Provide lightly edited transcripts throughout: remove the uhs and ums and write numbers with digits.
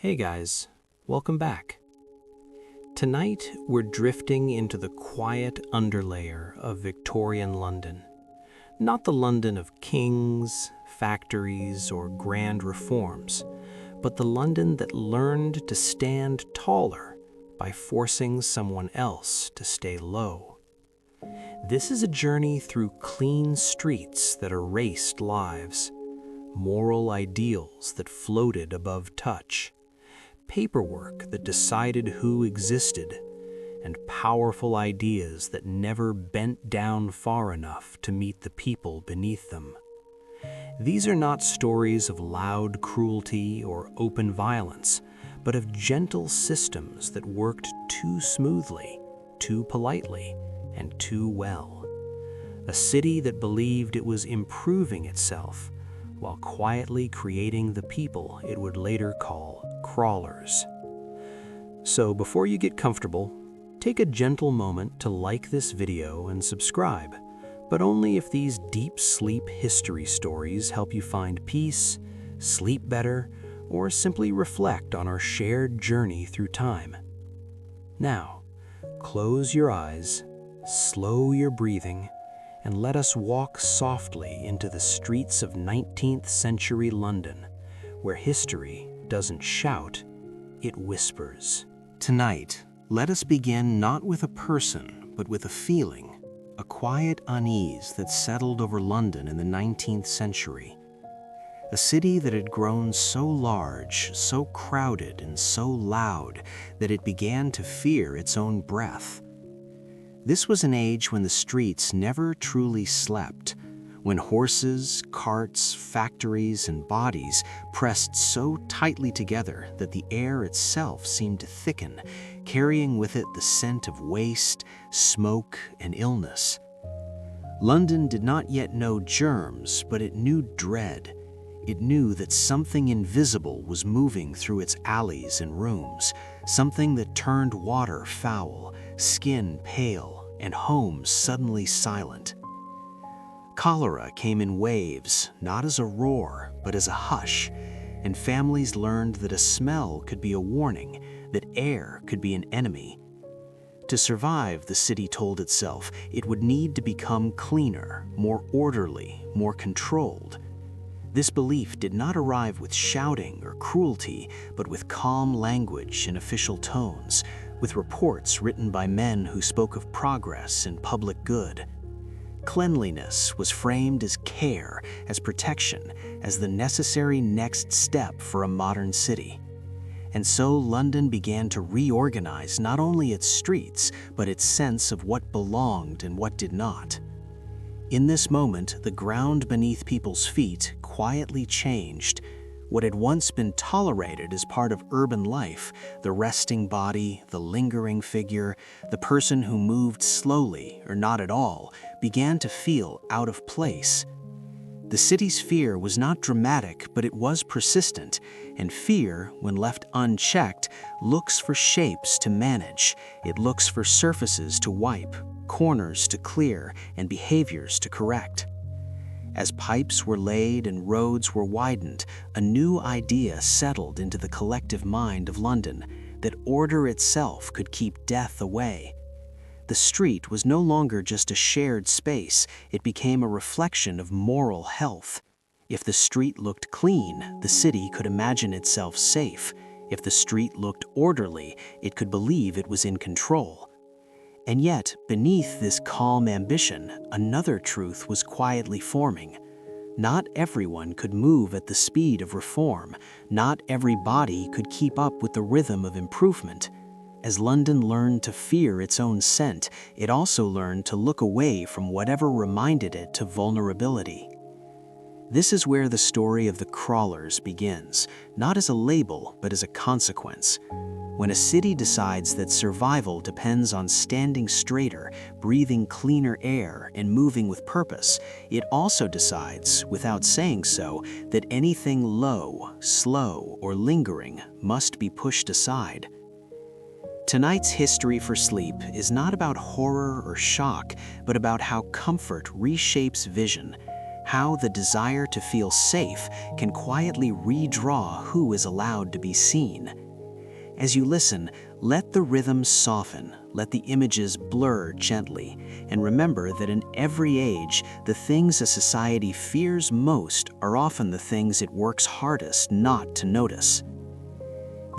Hey guys, welcome back. Tonight we're drifting into the quiet underlayer of Victorian London. Not the London of kings, factories, or grand reforms, but the London that learned to stand taller by forcing someone else to stay low. This is a journey through clean streets that erased lives, moral ideals that floated above touch, paperwork that decided who existed, and powerful ideas that never bent down far enough to meet the people beneath them. These are not stories of loud cruelty or open violence, but of gentle systems that worked too smoothly, too politely, and too well. A city that believed it was improving itself, while quietly creating the people it would later call crawlers. So before you get comfortable, take a gentle moment to like this video and subscribe, but only if these deep sleep history stories help you find peace, sleep better, or simply reflect on our shared journey through time. Now, close your eyes, slow your breathing, and let us walk softly into the streets of 19th century London, where history doesn't shout, it whispers. Tonight, let us begin not with a person, but with a feeling, a quiet unease that settled over London in the 19th century. A city that had grown so large, so crowded, and so loud that it began to fear its own breath. This was an age when the streets never truly slept, when horses, carts, factories, and bodies pressed so tightly together that the air itself seemed to thicken, carrying with it the scent of waste, smoke, and illness. London did not yet know germs, but it knew dread. It knew that something invisible was moving through its alleys and rooms, something that turned water foul, skin pale, and homes suddenly silent. Cholera came in waves, not as a roar, but as a hush, and families learned that a smell could be a warning, that air could be an enemy. To survive, the city told itself, it would need to become cleaner, more orderly, more controlled. This belief did not arrive with shouting or cruelty, but with calm language and official tones, with reports written by men who spoke of progress and public good. Cleanliness was framed as care, as protection, as the necessary next step for a modern city. And so London began to reorganize not only its streets, but its sense of what belonged and what did not. In this moment, the ground beneath people's feet quietly changed. What had once been tolerated as part of urban life, the resting body, the lingering figure, the person who moved slowly or not at all, began to feel out of place. The city's fear was not dramatic, but it was persistent, and fear, when left unchecked, looks for shapes to manage. It looks for surfaces to wipe, corners to clear, and behaviors to correct. As pipes were laid and roads were widened, a new idea settled into the collective mind of London, that order itself could keep death away. The street was no longer just a shared space, it became a reflection of moral health. If the street looked clean, the city could imagine itself safe. If the street looked orderly, it could believe it was in control. And yet, beneath this calm ambition, another truth was quietly forming. Not everyone could move at the speed of reform. Not every body could keep up with the rhythm of improvement. As London learned to fear its own scent, it also learned to look away from whatever reminded it to vulnerability. This is where the story of the crawlers begins, not as a label, but as a consequence. When a city decides that survival depends on standing straighter, breathing cleaner air, and moving with purpose, it also decides, without saying so, that anything low, slow, or lingering must be pushed aside. Tonight's History for Sleep is not about horror or shock, but about how comfort reshapes vision, how the desire to feel safe can quietly redraw who is allowed to be seen. As you listen, let the rhythm soften, let the images blur gently, and remember that in every age, the things a society fears most are often the things it works hardest not to notice.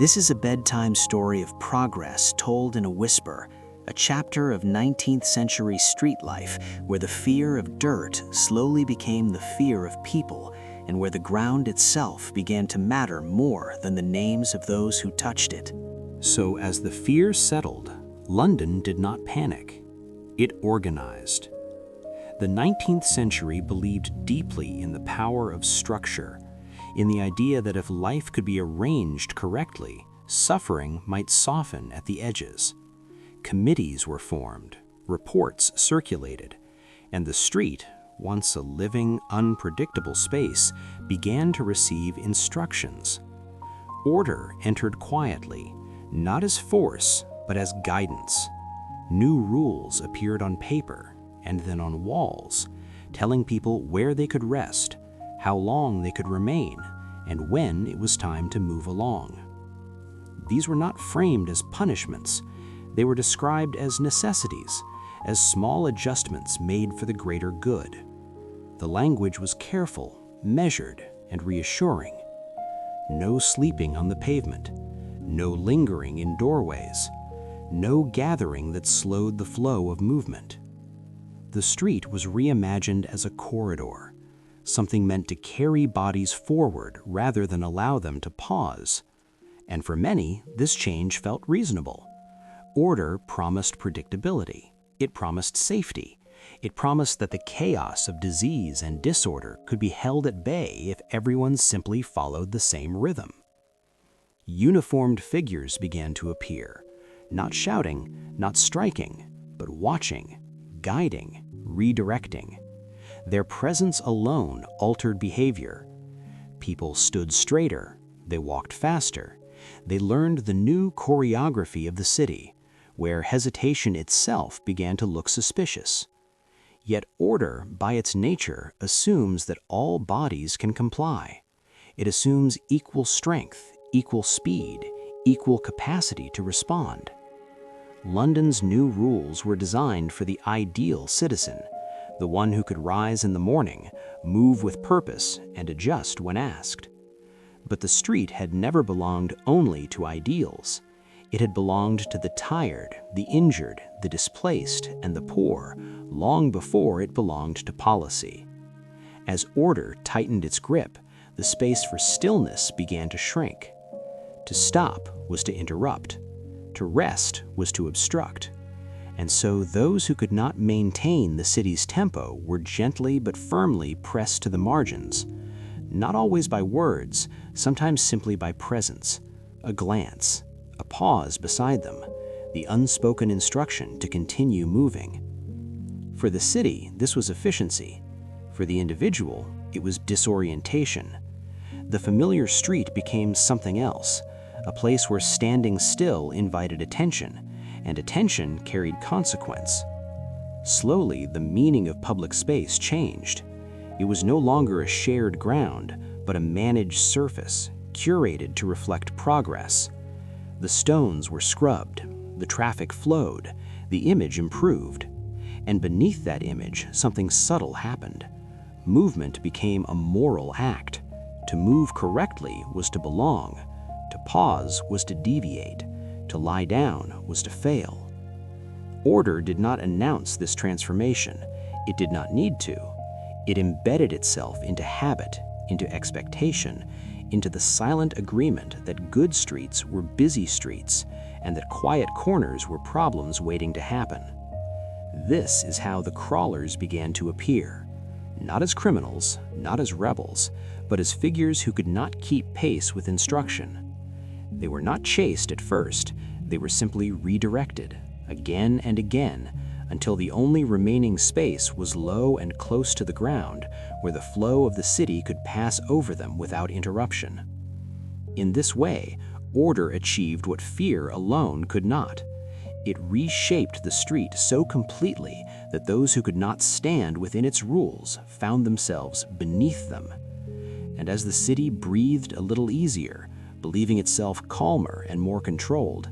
This is a bedtime story of progress told in a whisper, a chapter of 19th century street life where the fear of dirt slowly became the fear of people, and where the ground itself began to matter more than the names of those who touched it. So as the fear settled, London did not panic. It organized. The 19th century believed deeply in the power of structure, in the idea that if life could be arranged correctly, suffering might soften at the edges. Committees were formed, reports circulated, and the street, once a living, unpredictable space, began to receive instructions. Order entered quietly, not as force, but as guidance. New rules appeared on paper and then on walls, telling people where they could rest, how long they could remain, and when it was time to move along. These were not framed as punishments. They were described as necessities, as small adjustments made for the greater good. The language was careful, measured, and reassuring. No sleeping on the pavement, no lingering in doorways, no gathering that slowed the flow of movement. The street was reimagined as a corridor, something meant to carry bodies forward rather than allow them to pause. And for many, this change felt reasonable. Order promised predictability. It promised safety. It promised that the chaos of disease and disorder could be held at bay if everyone simply followed the same rhythm. Uniformed figures began to appear, not shouting, not striking, but watching, guiding, redirecting. Their presence alone altered behavior. People stood straighter, they walked faster, they learned the new choreography of the city, where hesitation itself began to look suspicious. Yet order, by its nature, assumes that all bodies can comply. It assumes equal strength, equal speed, equal capacity to respond. London's new rules were designed for the ideal citizen, the one who could rise in the morning, move with purpose, and adjust when asked. But the street had never belonged only to ideals. It had belonged to the tired, the injured, the displaced, and the poor, long before it belonged to policy. As order tightened its grip, the space for stillness began to shrink. To stop was to interrupt. To rest was to obstruct. And so those who could not maintain the city's tempo were gently but firmly pressed to the margins, not always by words, sometimes simply by presence, a glance, a pause beside them, the unspoken instruction to continue moving. For the city, this was efficiency. For the individual, it was disorientation. The familiar street became something else, a place where standing still invited attention, and attention carried consequence. Slowly, the meaning of public space changed. It was no longer a shared ground, but a managed surface, curated to reflect progress. The stones were scrubbed, the traffic flowed, the image improved. And beneath that image, something subtle happened. Movement became a moral act. To move correctly was to belong. To pause was to deviate. To lie down was to fail. Order did not announce this transformation. It did not need to. It embedded itself into habit, into expectation, into the silent agreement that good streets were busy streets, and that quiet corners were problems waiting to happen. This is how the crawlers began to appear, not as criminals, not as rebels, but as figures who could not keep pace with instruction. They were not chased at first, they were simply redirected, again and again, until the only remaining space was low and close to the ground, where the flow of the city could pass over them without interruption. In this way, order achieved what fear alone could not. It reshaped the street so completely that those who could not stand within its rules found themselves beneath them. And as the city breathed a little easier, believing itself calmer and more controlled,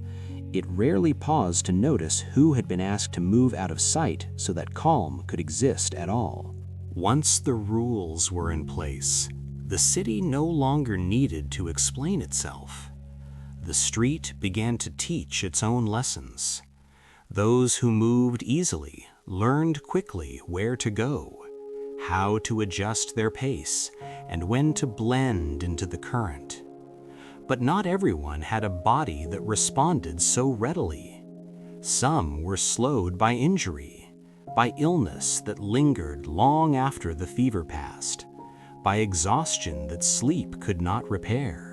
it rarely paused to notice who had been asked to move out of sight so that calm could exist at all. Once the rules were in place, the city no longer needed to explain itself. The street began to teach its own lessons. Those who moved easily learned quickly where to go, how to adjust their pace, and when to blend into the current. But not everyone had a body that responded so readily. Some were slowed by injury, by illness that lingered long after the fever passed, by exhaustion that sleep could not repair.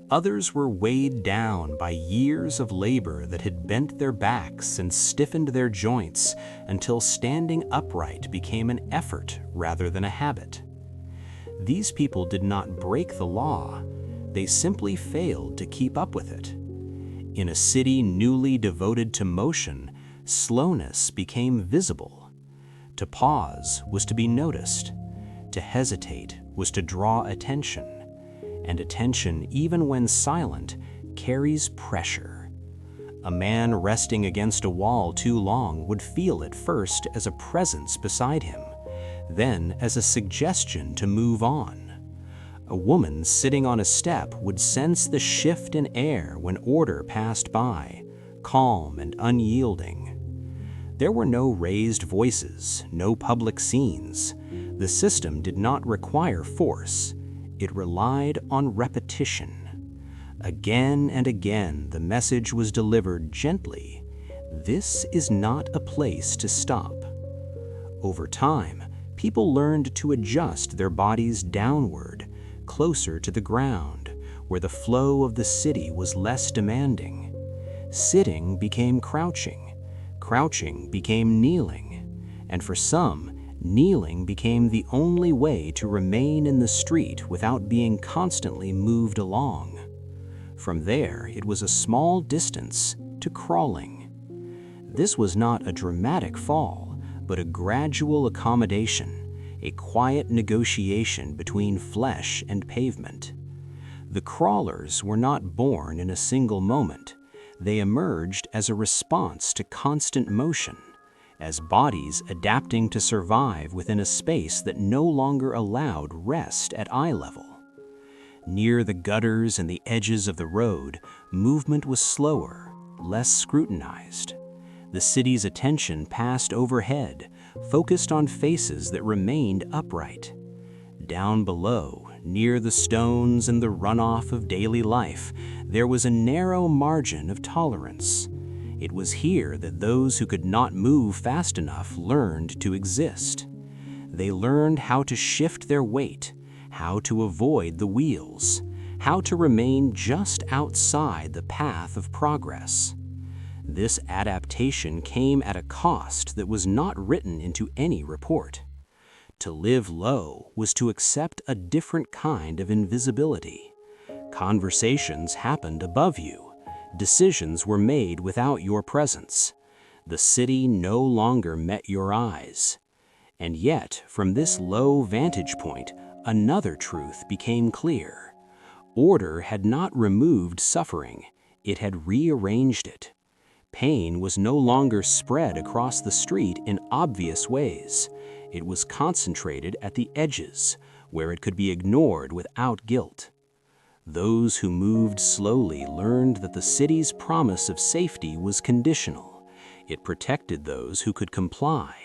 Others were weighed down by years of labor that had bent their backs and stiffened their joints until standing upright became an effort rather than a habit. These people did not break the law, they simply failed to keep up with it. In a city newly devoted to motion, slowness became visible. To pause was to be noticed. To hesitate was to draw attention. And attention, even when silent, carries pressure. A man resting against a wall too long would feel it first as a presence beside him, then as a suggestion to move on. A woman sitting on a step would sense the shift in air when order passed by, calm and unyielding. There were no raised voices, no public scenes. The system did not require force. It relied on repetition. Again and again, the message was delivered gently. This is not a place to stop. Over time, people learned to adjust their bodies downward, closer to the ground, where the flow of the city was less demanding. Sitting became crouching, crouching became kneeling, and for some, kneeling became the only way to remain in the street without being constantly moved along. From there, it was a small distance to crawling. This was not a dramatic fall, but a gradual accommodation, a quiet negotiation between flesh and pavement. The crawlers were not born in a single moment. They emerged as a response to constant motion, as bodies adapting to survive within a space that no longer allowed rest at eye level. Near the gutters and the edges of the road, movement was slower, less scrutinized. The city's attention passed overhead, focused on faces that remained upright. Down below, near the stones and the runoff of daily life, there was a narrow margin of tolerance. It was here that those who could not move fast enough learned to exist. They learned how to shift their weight, how to avoid the wheels, how to remain just outside the path of progress. This adaptation came at a cost that was not written into any report. To live low was to accept a different kind of invisibility. Conversations happened above you. Decisions were made without your presence. The city no longer met your eyes. And yet, from this low vantage point, another truth became clear. Order had not removed suffering, it had rearranged it. Pain was no longer spread across the street in obvious ways. It was concentrated at the edges, where it could be ignored without guilt. Those who moved slowly learned that the city's promise of safety was conditional. It protected those who could comply.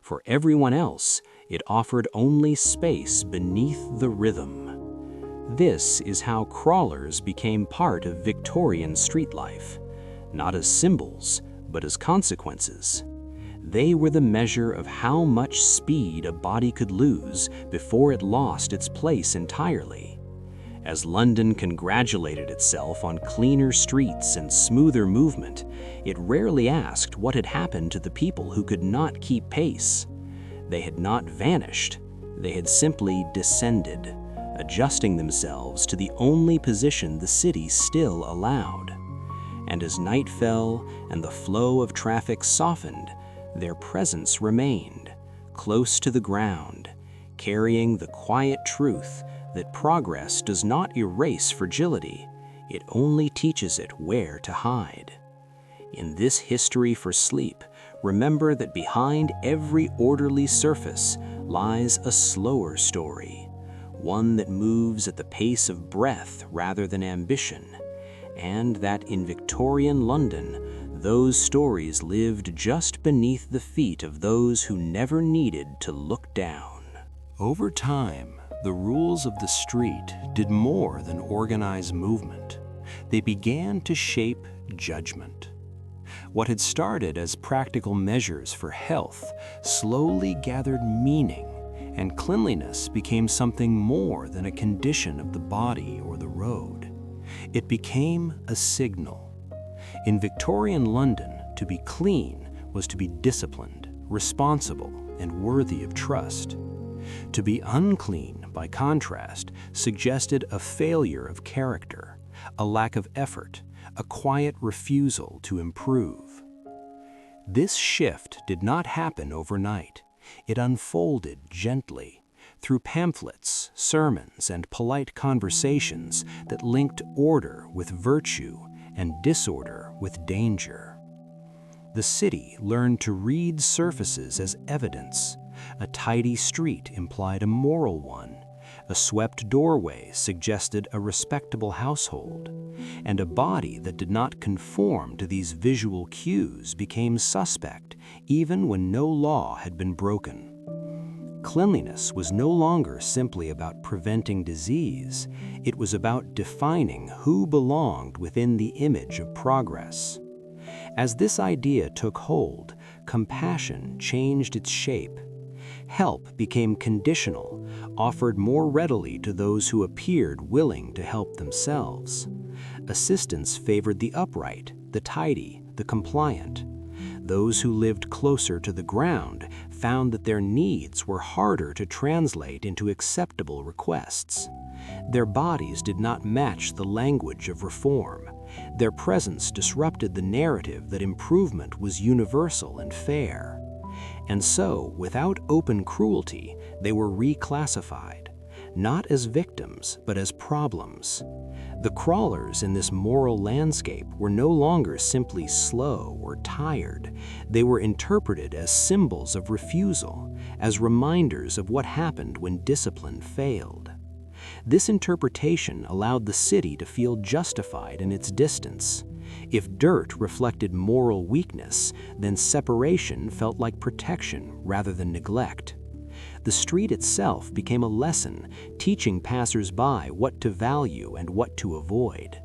For everyone else, it offered only space beneath the rhythm. This is how crawlers became part of Victorian street life, not as symbols, but as consequences. They were the measure of how much speed a body could lose before it lost its place entirely. As London congratulated itself on cleaner streets and smoother movement, it rarely asked what had happened to the people who could not keep pace. They had not vanished, they had simply descended, adjusting themselves to the only position the city still allowed. and as night fell and the flow of traffic softened, their presence remained, close to the ground, carrying the quiet truth that progress does not erase fragility, it only teaches it where to hide. In this history for sleep, remember that behind every orderly surface lies a slower story, one that moves at the pace of breath rather than ambition, and that in Victorian London, those stories lived just beneath the feet of those who never needed to look down. Over time, the rules of the street did more than organize movement. They began to shape judgment. What had started as practical measures for health slowly gathered meaning, and cleanliness became something more than a condition of the body or the road. It became a signal. In Victorian London, to be clean was to be disciplined, responsible, and worthy of trust. To be unclean, by contrast, suggested a failure of character, a lack of effort, a quiet refusal to improve. This shift did not happen overnight. It unfolded gently, through pamphlets, sermons, and polite conversations that linked order with virtue and disorder with danger. The city learned to read surfaces as evidence. A tidy street implied a moral one. A swept doorway suggested a respectable household, and a body that did not conform to these visual cues became suspect even when no law had been broken. Cleanliness was no longer simply about preventing disease, it was about defining who belonged within the image of progress. As this idea took hold, compassion changed its shape. Help became conditional, offered more readily to those who appeared willing to help themselves. Assistance favored the upright, the tidy, the compliant. Those who lived closer to the ground found that their needs were harder to translate into acceptable requests. Their bodies did not match the language of reform. Their presence disrupted the narrative that improvement was universal and fair. And so, without open cruelty, they were reclassified, not as victims, but as problems. The crawlers in this moral landscape were no longer simply slow or tired. They were interpreted as symbols of refusal, as reminders of what happened when discipline failed. This interpretation allowed the city to feel justified in its distance. If dirt reflected moral weakness, then separation felt like protection rather than neglect. The street itself became a lesson, teaching passers-by what to value and what to avoid.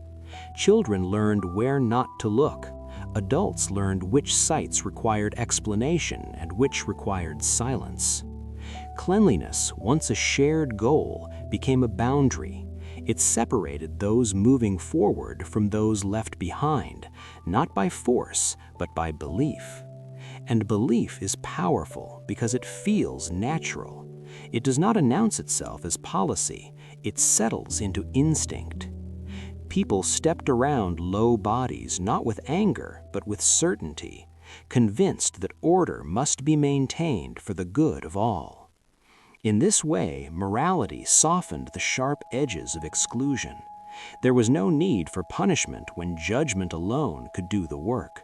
Children learned where not to look. Adults learned which sights required explanation and which required silence. Cleanliness, once a shared goal, became a boundary. It separated those moving forward from those left behind, not by force, but by belief. And belief is powerful because it feels natural. It does not announce itself as policy, it settles into instinct. People stepped around low bodies not with anger, but with certainty, convinced that order must be maintained for the good of all. In this way, morality softened the sharp edges of exclusion. There was no need for punishment when judgment alone could do the work.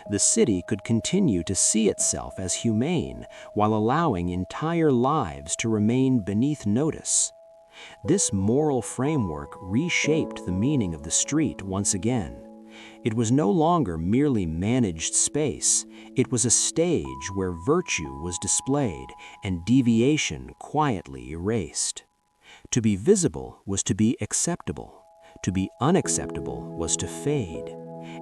The city could continue to see itself as humane while allowing entire lives to remain beneath notice. This moral framework reshaped the meaning of the street once again. It was no longer merely managed space. It was a stage where virtue was displayed and deviation quietly erased. To be visible was to be acceptable. To be unacceptable was to fade.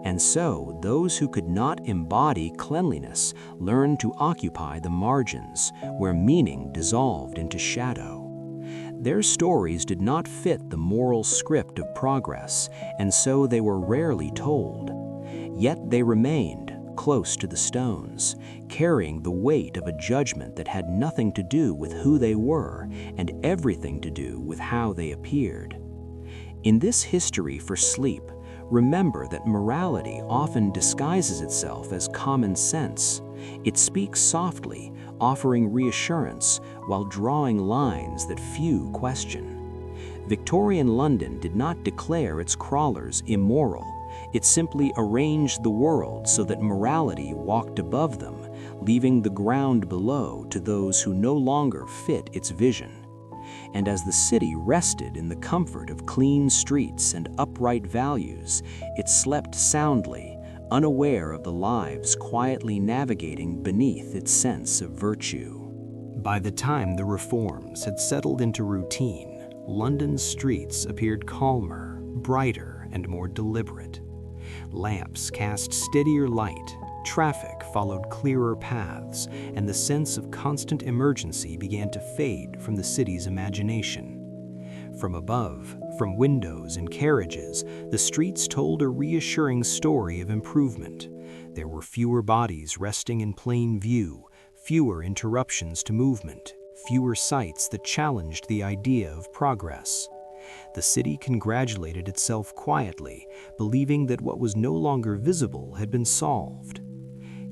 And so, those who could not embody cleanliness learned to occupy the margins, where meaning dissolved into shadow. Their stories did not fit the moral script of progress, and so they were rarely told. Yet they remained close to the stones, carrying the weight of a judgment that had nothing to do with who they were and everything to do with how they appeared. In this history for sleep, Remember that morality often disguises itself as common sense. It speaks softly, offering reassurance while drawing lines that few question. Victorian London did not declare its crawlers immoral. It simply arranged the world so that morality walked above them, leaving the ground below to those who no longer fit its vision. And as the city rested in the comfort of clean streets and upright values, it slept soundly, unaware of the lives quietly navigating beneath its sense of virtue. By the time the reforms had settled into routine, London's streets appeared calmer, brighter, and more deliberate. Lamps cast steadier light, traffic followed clearer paths, and the sense of constant emergency began to fade from the city's imagination. From above, from windows and carriages, the streets told a reassuring story of improvement. There were fewer bodies resting in plain view, fewer interruptions to movement, fewer sights that challenged the idea of progress. The city congratulated itself quietly, believing that what was no longer visible had been solved.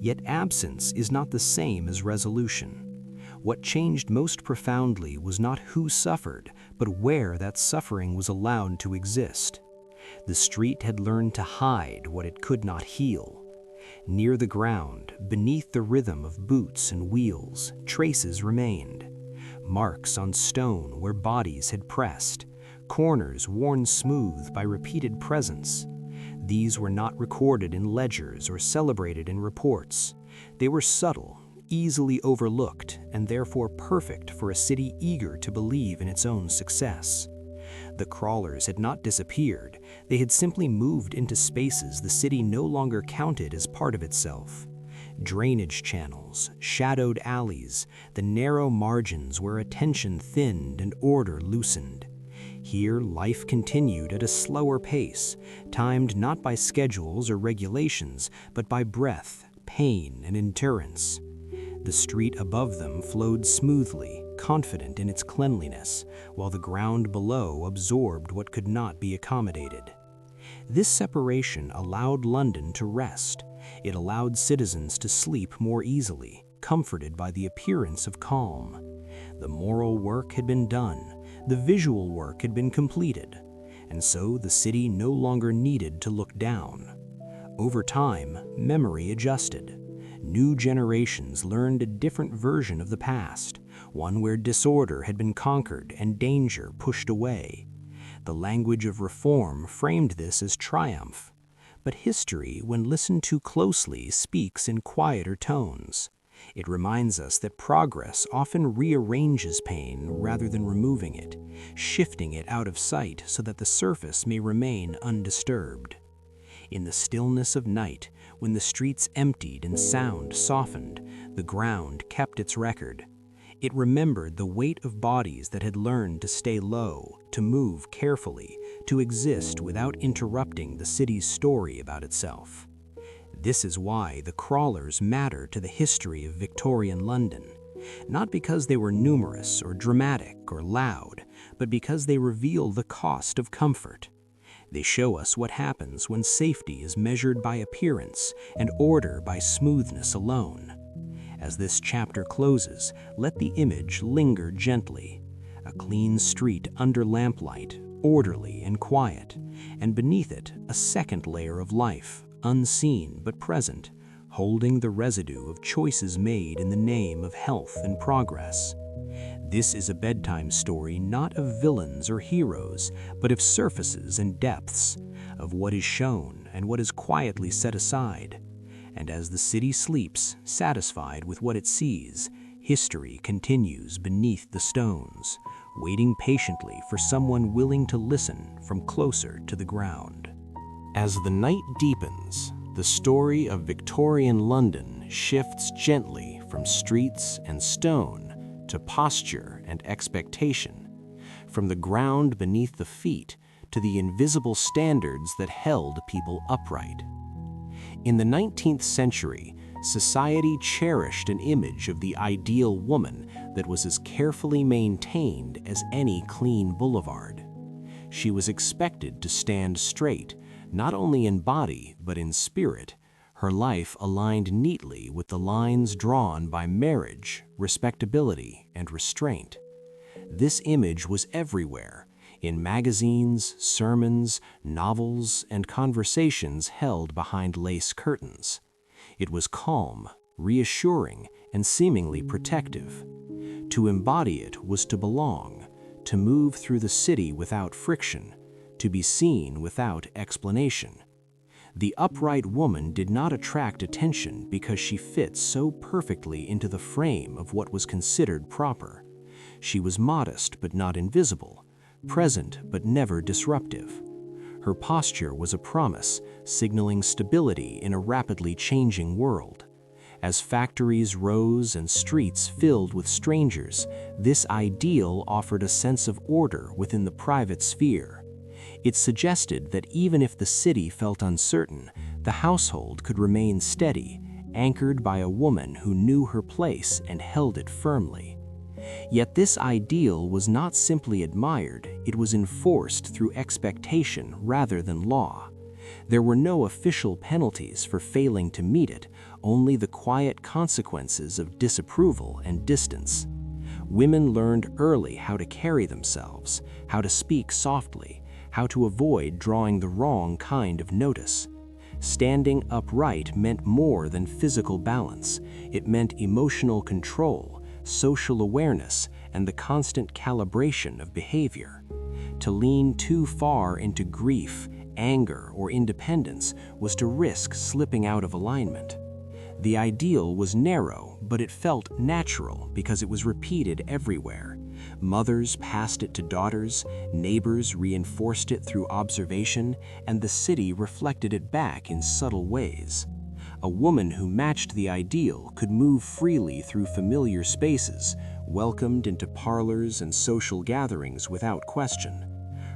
Yet absence is not the same as resolution. What changed most profoundly was not who suffered, but where that suffering was allowed to exist. The street had learned to hide what it could not heal. Near the ground, beneath the rhythm of boots and wheels, traces remained. Marks on stone where bodies had pressed, corners worn smooth by repeated presence. These were not recorded in ledgers or celebrated in reports. They were subtle, easily overlooked, and therefore perfect for a city eager to believe in its own success. The crawlers had not disappeared, they had simply moved into spaces the city no longer counted as part of itself. Drainage channels, shadowed alleys, the narrow margins where attention thinned and order loosened. Here, life continued at a slower pace, timed not by schedules or regulations, but by breath, pain, and endurance. The street above them flowed smoothly, confident in its cleanliness, while the ground below absorbed what could not be accommodated. This separation allowed London to rest. It allowed citizens to sleep more easily, comforted by the appearance of calm. The moral work had been done, the visual work had been completed, and so the city no longer needed to look down. Over time, memory adjusted. New generations learned a different version of the past, one where disorder had been conquered and danger pushed away. The language of reform framed this as triumph. But history, when listened to closely, speaks in quieter tones. It reminds us that progress often rearranges pain rather than removing it, shifting it out of sight so that the surface may remain undisturbed. In the stillness of night, when the streets emptied and sound softened, the ground kept its record. It remembered the weight of bodies that had learned to stay low, to move carefully, to exist without interrupting the city's story about itself. This is why the crawlers matter to the history of Victorian London, not because they were numerous or dramatic or loud, but because they reveal the cost of comfort. They show us what happens when safety is measured by appearance and order by smoothness alone. As this chapter closes, let the image linger gently. A clean street under lamplight, orderly and quiet, and beneath it a second layer of life, unseen but present, holding the residue of choices made in the name of health and progress. This is a bedtime story not of villains or heroes, but of surfaces and depths, of what is shown and what is quietly set aside. And as the city sleeps, satisfied with what it sees, history continues beneath the stones, waiting patiently for someone willing to listen from closer to the ground. As the night deepens, the story of Victorian London shifts gently from streets and stone to posture and expectation, from the ground beneath the feet to the invisible standards that held people upright. In the 19th century, society cherished an image of the ideal woman that was as carefully maintained as any clean boulevard. She was expected to stand straight, Not only in body, but in spirit, her life aligned neatly with the lines drawn by marriage, respectability, and restraint. This image was everywhere, in magazines, sermons, novels, and conversations held behind lace curtains. It was calm, reassuring, and seemingly protective. To embody it was to belong, to move through the city without friction, to be seen without explanation. The upright woman did not attract attention because she fit so perfectly into the frame of what was considered proper. She was modest but not invisible, present but never disruptive. Her posture was a promise, signaling stability in a rapidly changing world. As factories rose and streets filled with strangers, this ideal offered a sense of order within the private sphere. It suggested that even if the city felt uncertain, the household could remain steady, anchored by a woman who knew her place and held it firmly. Yet this ideal was not simply admired, it was enforced through expectation rather than law. There were no official penalties for failing to meet it, only the quiet consequences of disapproval and distance. Women learned early how to carry themselves, how to speak softly, how to avoid drawing the wrong kind of notice. Standing upright meant more than physical balance. It meant emotional control, social awareness, and the constant calibration of behavior. To lean too far into grief, anger, or independence was to risk slipping out of alignment. The ideal was narrow, but it felt natural because it was repeated everywhere. Mothers passed it to daughters, neighbors reinforced it through observation, and the city reflected it back in subtle ways. A woman who matched the ideal could move freely through familiar spaces, welcomed into parlors and social gatherings without question.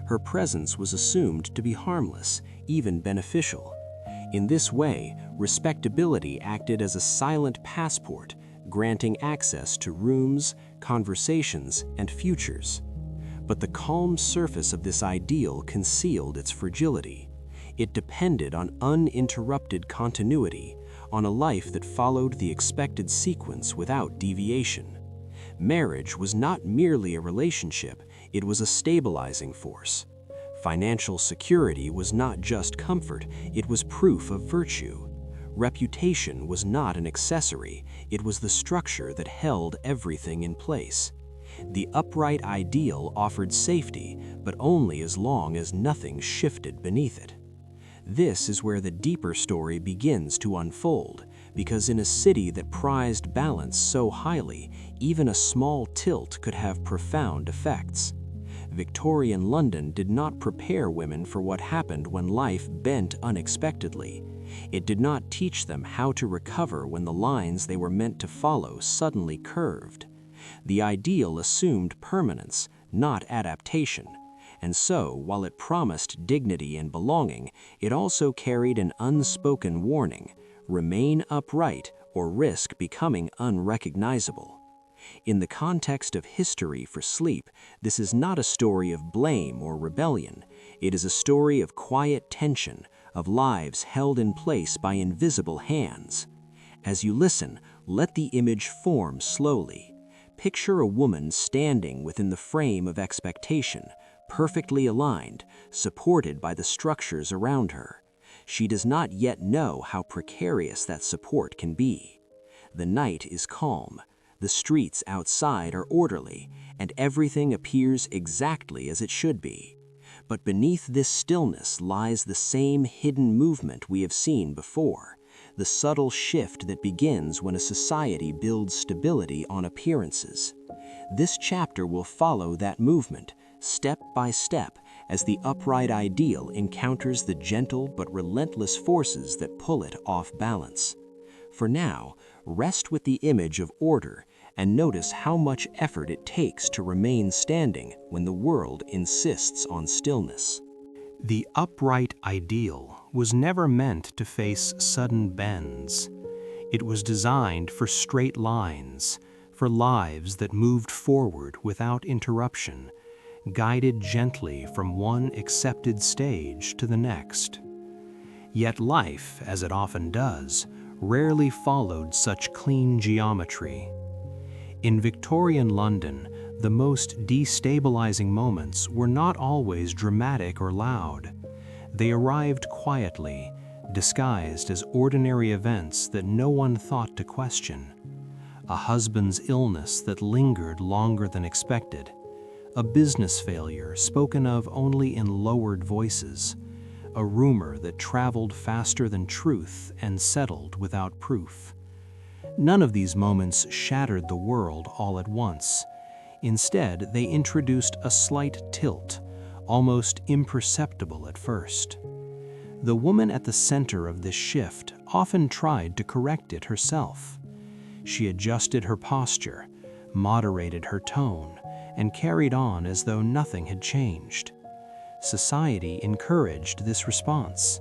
Her presence was assumed to be harmless, even beneficial. In this way, respectability acted as a silent passport, granting access to rooms, conversations, and futures. But the calm surface of this ideal concealed its fragility. It depended on uninterrupted continuity, on a life that followed the expected sequence without deviation. Marriage was not merely a relationship, it was a stabilizing force. Financial security was not just comfort, it was proof of virtue. Reputation was not an accessory, it was the structure that held everything in place. The upright ideal offered safety, but only as long as nothing shifted beneath it. This is where the deeper story begins to unfold, because in a city that prized balance so highly, even a small tilt could have profound effects. Victorian London did not prepare women for what happened when life bent unexpectedly. It did not teach them how to recover when the lines they were meant to follow suddenly curved. The ideal assumed permanence, not adaptation. And so, while it promised dignity and belonging, it also carried an unspoken warning: remain upright or risk becoming unrecognizable. In the context of history for sleep, this is not a story of blame or rebellion. It is a story of quiet tension, of lives held in place by invisible hands. As you listen, let the image form slowly. Picture a woman standing within the frame of expectation, perfectly aligned, supported by the structures around her. She does not yet know how precarious that support can be. The night is calm. The streets outside are orderly, and everything appears exactly as it should be. But beneath this stillness lies the same hidden movement we have seen before, the subtle shift that begins when a society builds stability on appearances. This chapter will follow that movement, step by step, as the upright ideal encounters the gentle but relentless forces that pull it off balance. For now, rest with the image of order and notice how much effort it takes to remain standing when the world insists on stillness. The upright ideal was never meant to face sudden bends. It was designed for straight lines, for lives that moved forward without interruption, guided gently from one accepted stage to the next. Yet life, as it often does, rarely followed such clean geometry. In Victorian London, the most destabilizing moments were not always dramatic or loud. They arrived quietly, disguised as ordinary events that no one thought to question. A husband's illness that lingered longer than expected. A business failure spoken of only in lowered voices. A rumor that traveled faster than truth and settled without proof. None of these moments shattered the world all at once. Instead, they introduced a slight tilt, almost imperceptible at first. The woman at the center of this shift often tried to correct it herself. She adjusted her posture, moderated her tone, and carried on as though nothing had changed. Society encouraged this response.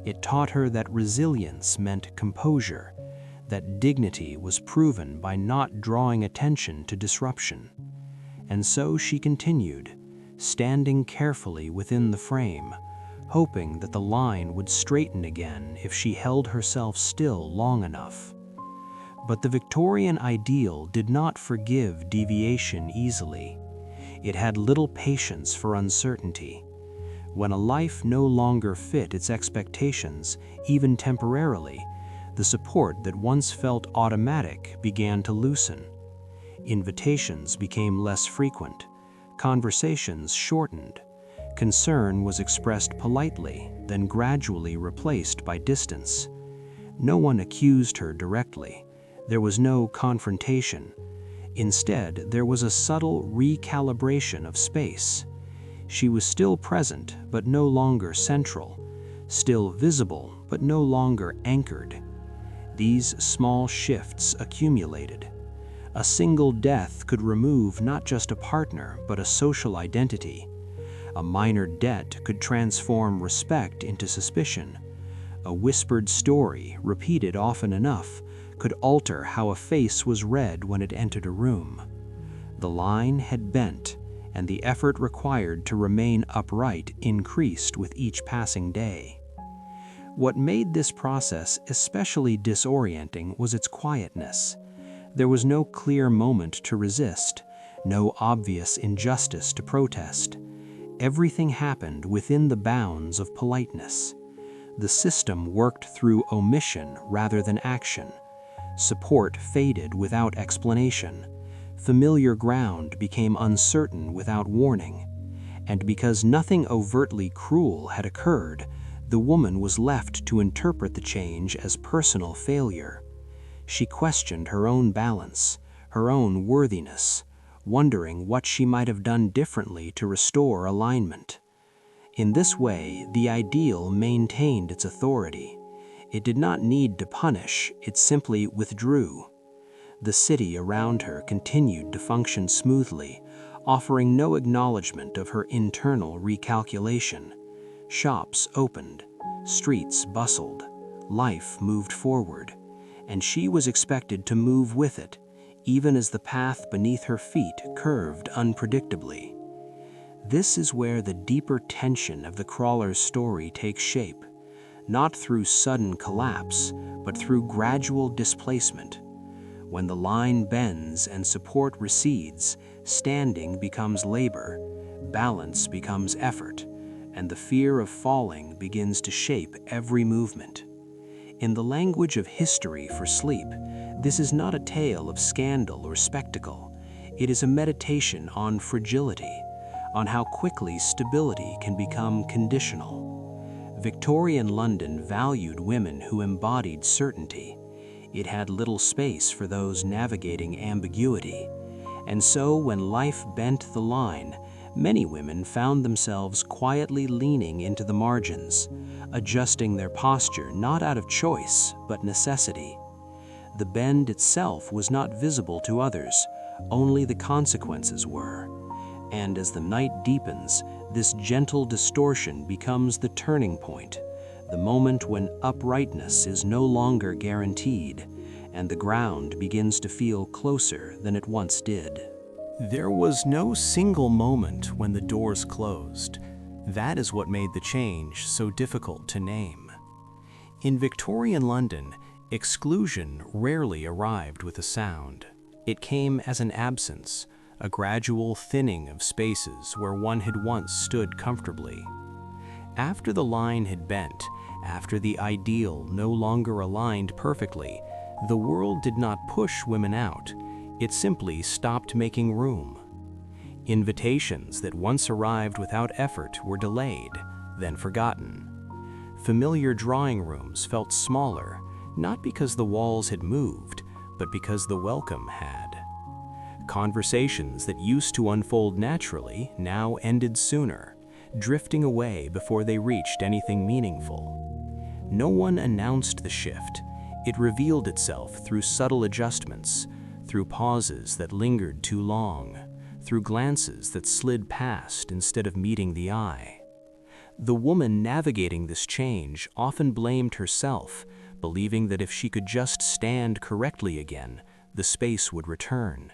It taught her that resilience meant composure, that dignity was proven by not drawing attention to disruption. And so she continued, standing carefully within the frame, hoping that the line would straighten again if she held herself still long enough. But the Victorian ideal did not forgive deviation easily. It had little patience for uncertainty. When a life no longer fit its expectations, even temporarily, the support that once felt automatic began to loosen. Invitations became less frequent. Conversations shortened. Concern was expressed politely, then gradually replaced by distance. No one accused her directly. There was no confrontation. Instead, there was a subtle recalibration of space. She was still present, but no longer central. Still visible, but no longer anchored. These small shifts accumulated. A single death could remove not just a partner, but a social identity. A minor debt could transform respect into suspicion. A whispered story, repeated often enough, could alter how a face was read when it entered a room. The line had bent, and the effort required to remain upright increased with each passing day. What made this process especially disorienting was its quietness. There was no clear moment to resist, no obvious injustice to protest. Everything happened within the bounds of politeness. The system worked through omission rather than action. Support faded without explanation. Familiar ground became uncertain without warning. And because nothing overtly cruel had occurred, the woman was left to interpret the change as personal failure. She questioned her own balance, her own worthiness, wondering what she might have done differently to restore alignment. In this way, the ideal maintained its authority. It did not need to punish, it simply withdrew. The city around her continued to function smoothly, offering no acknowledgement of her internal recalculation. Shops opened, streets bustled, life moved forward, and she was expected to move with it, even as the path beneath her feet curved unpredictably. This is where the deeper tension of the crawler's story takes shape, not through sudden collapse, but through gradual displacement. When the line bends and support recedes, standing becomes labor, balance becomes effort, and the fear of falling begins to shape every movement. In the language of history for sleep, this is not a tale of scandal or spectacle. It is a meditation on fragility, on how quickly stability can become conditional. Victorian London valued women who embodied certainty. It had little space for those navigating ambiguity. And so when life bent the line, many women found themselves quietly leaning into the margins, adjusting their posture not out of choice, but necessity. The bend itself was not visible to others, only the consequences were. And as the night deepens, this gentle distortion becomes the turning point, the moment when uprightness is no longer guaranteed, and the ground begins to feel closer than it once did. There was no single moment when the doors closed. That is what made the change so difficult to name. In Victorian London, exclusion rarely arrived with a sound. It came as an absence, a gradual thinning of spaces where one had once stood comfortably. After the line had bent, after the ideal no longer aligned perfectly, the world did not push women out. It simply stopped making room. Invitations that once arrived without effort were delayed, then forgotten. Familiar drawing rooms felt smaller, not because the walls had moved, but because the welcome had. Conversations that used to unfold naturally now ended sooner, drifting away before they reached anything meaningful. No one announced the shift. It revealed itself through subtle adjustments, through pauses that lingered too long, through glances that slid past instead of meeting the eye. The woman navigating this change often blamed herself, believing that if she could just stand correctly again, the space would return.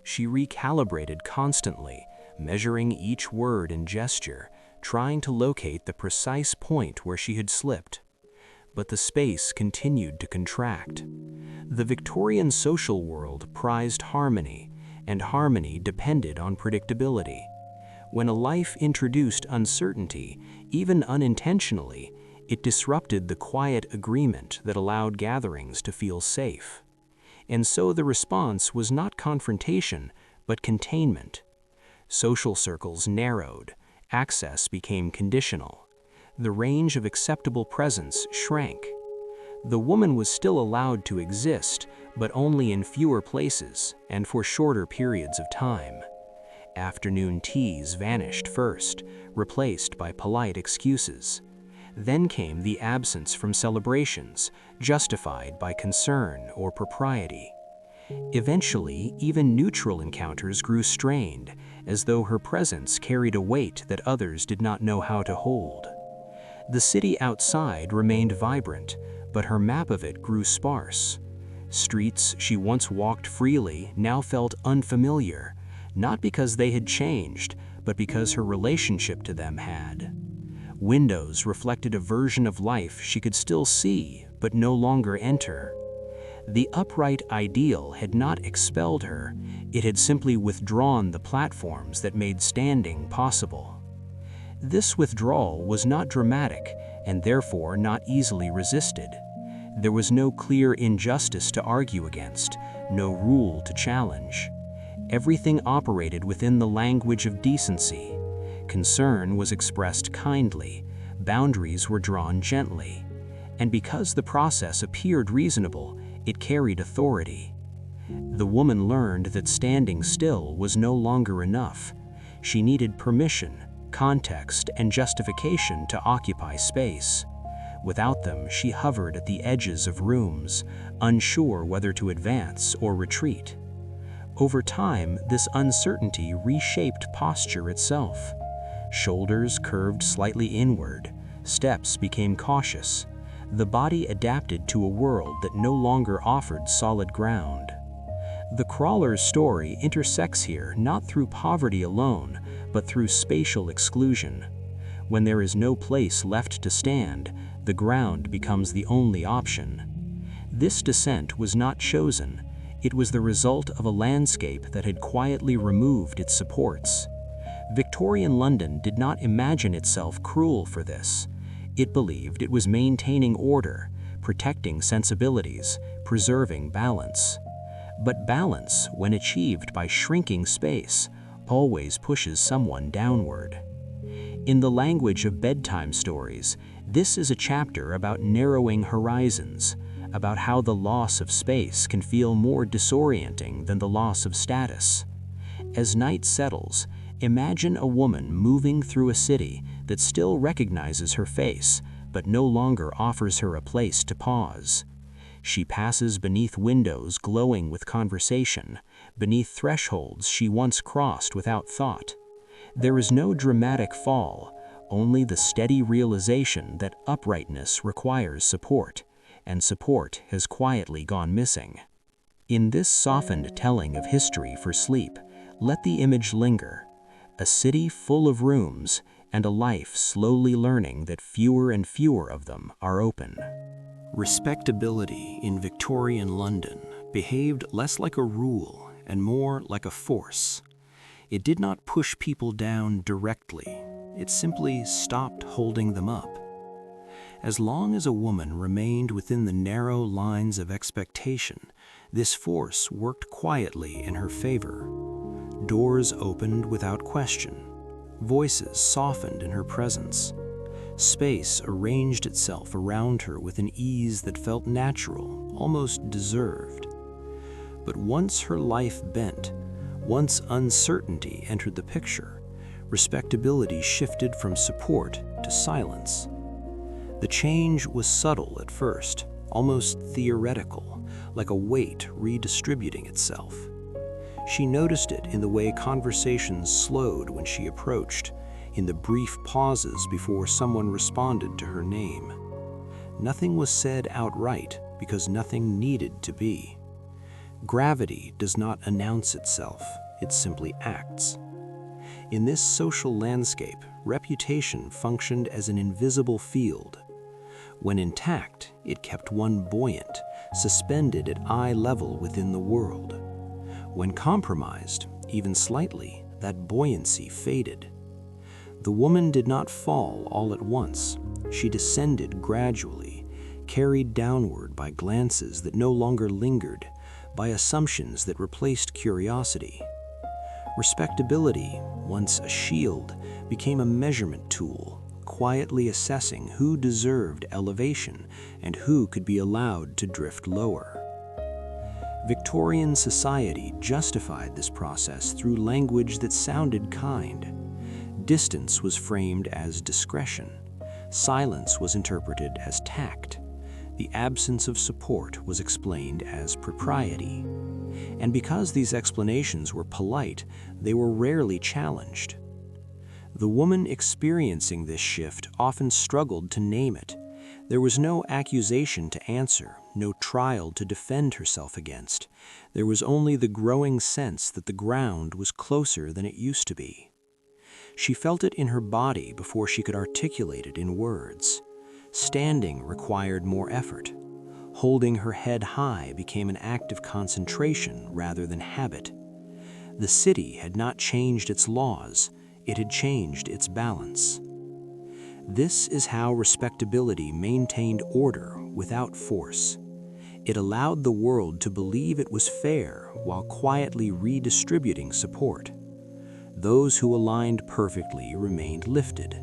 She recalibrated constantly, measuring each word and gesture, trying to locate the precise point where she had slipped. But the space continued to contract. The Victorian social world prized harmony, and harmony depended on predictability. When a life introduced uncertainty, even unintentionally, it disrupted the quiet agreement that allowed gatherings to feel safe. And so the response was not confrontation, but containment. Social circles narrowed, access became conditional. The range of acceptable presence shrank. The woman was still allowed to exist, but only in fewer places and for shorter periods of time. Afternoon teas vanished first, replaced by polite excuses. Then came the absence from celebrations, justified by concern or propriety. Eventually, even neutral encounters grew strained, as though her presence carried a weight that others did not know how to hold. The city outside remained vibrant, but her map of it grew sparse. Streets she once walked freely now felt unfamiliar, not because they had changed, but because her relationship to them had. Windows reflected a version of life she could still see, but no longer enter. The upright ideal had not expelled her, it had simply withdrawn the platforms that made standing possible. This withdrawal was not dramatic, and therefore not easily resisted. There was no clear injustice to argue against, no rule to challenge. Everything operated within the language of decency. Concern was expressed kindly, boundaries were drawn gently, and because the process appeared reasonable, it carried authority. The woman learned that standing still was no longer enough. She needed permission, context, and justification to occupy space. Without them, she hovered at the edges of rooms, unsure whether to advance or retreat. Over time, this uncertainty reshaped posture itself. Shoulders curved slightly inward, steps became cautious. The body adapted to a world that no longer offered solid ground. The crawler's story intersects here not through poverty alone, but through spatial exclusion. When there is no place left to stand, the ground becomes the only option. This descent was not chosen. It was the result of a landscape that had quietly removed its supports. Victorian London did not imagine itself cruel for this. It believed it was maintaining order, protecting sensibilities, preserving balance. But balance, when achieved by shrinking space, always pushes someone downward. In the language of bedtime stories, this is a chapter about narrowing horizons, about how the loss of space can feel more disorienting than the loss of status. As night settles, imagine a woman moving through a city that still recognizes her face, but no longer offers her a place to pause. She passes beneath windows glowing with conversation, beneath thresholds she once crossed without thought. There is no dramatic fall, only the steady realization that uprightness requires support, and support has quietly gone missing. In this softened telling of history for sleep, let the image linger. A city full of rooms, and a life slowly learning that fewer and fewer of them are open. Respectability in Victorian London behaved less like a rule and more like a force. It did not push people down directly, it simply stopped holding them up. As long as a woman remained within the narrow lines of expectation, this force worked quietly in her favor. Doors opened without question. Voices softened in her presence. Space arranged itself around her with an ease that felt natural, almost deserved. But once her life bent, once uncertainty entered the picture, respectability shifted from support to silence. The change was subtle at first, almost theoretical, like a weight redistributing itself. She noticed it in the way conversations slowed when she approached, in the brief pauses before someone responded to her name. Nothing was said outright because nothing needed to be. Gravity does not announce itself, it simply acts. In this social landscape, reputation functioned as an invisible field. When intact, it kept one buoyant, suspended at eye level within the world. When compromised, even slightly, that buoyancy faded. The woman did not fall all at once. She descended gradually, carried downward by glances that no longer lingered, by assumptions that replaced curiosity. Respectability, once a shield, became a measurement tool, quietly assessing who deserved elevation and who could be allowed to drift lower. Victorian society justified this process through language that sounded kind. Distance was framed as discretion. Silence was interpreted as tact. The absence of support was explained as propriety. And because these explanations were polite, they were rarely challenged. The woman experiencing this shift often struggled to name it. There was no accusation to answer, no trial to defend herself against. There was only the growing sense that the ground was closer than it used to be. She felt it in her body before she could articulate it in words. Standing required more effort. Holding her head high became an act of concentration rather than habit. The city had not changed its laws, it had changed its balance. This is how respectability maintained order without force. It allowed the world to believe it was fair while quietly redistributing support. Those who aligned perfectly remained lifted.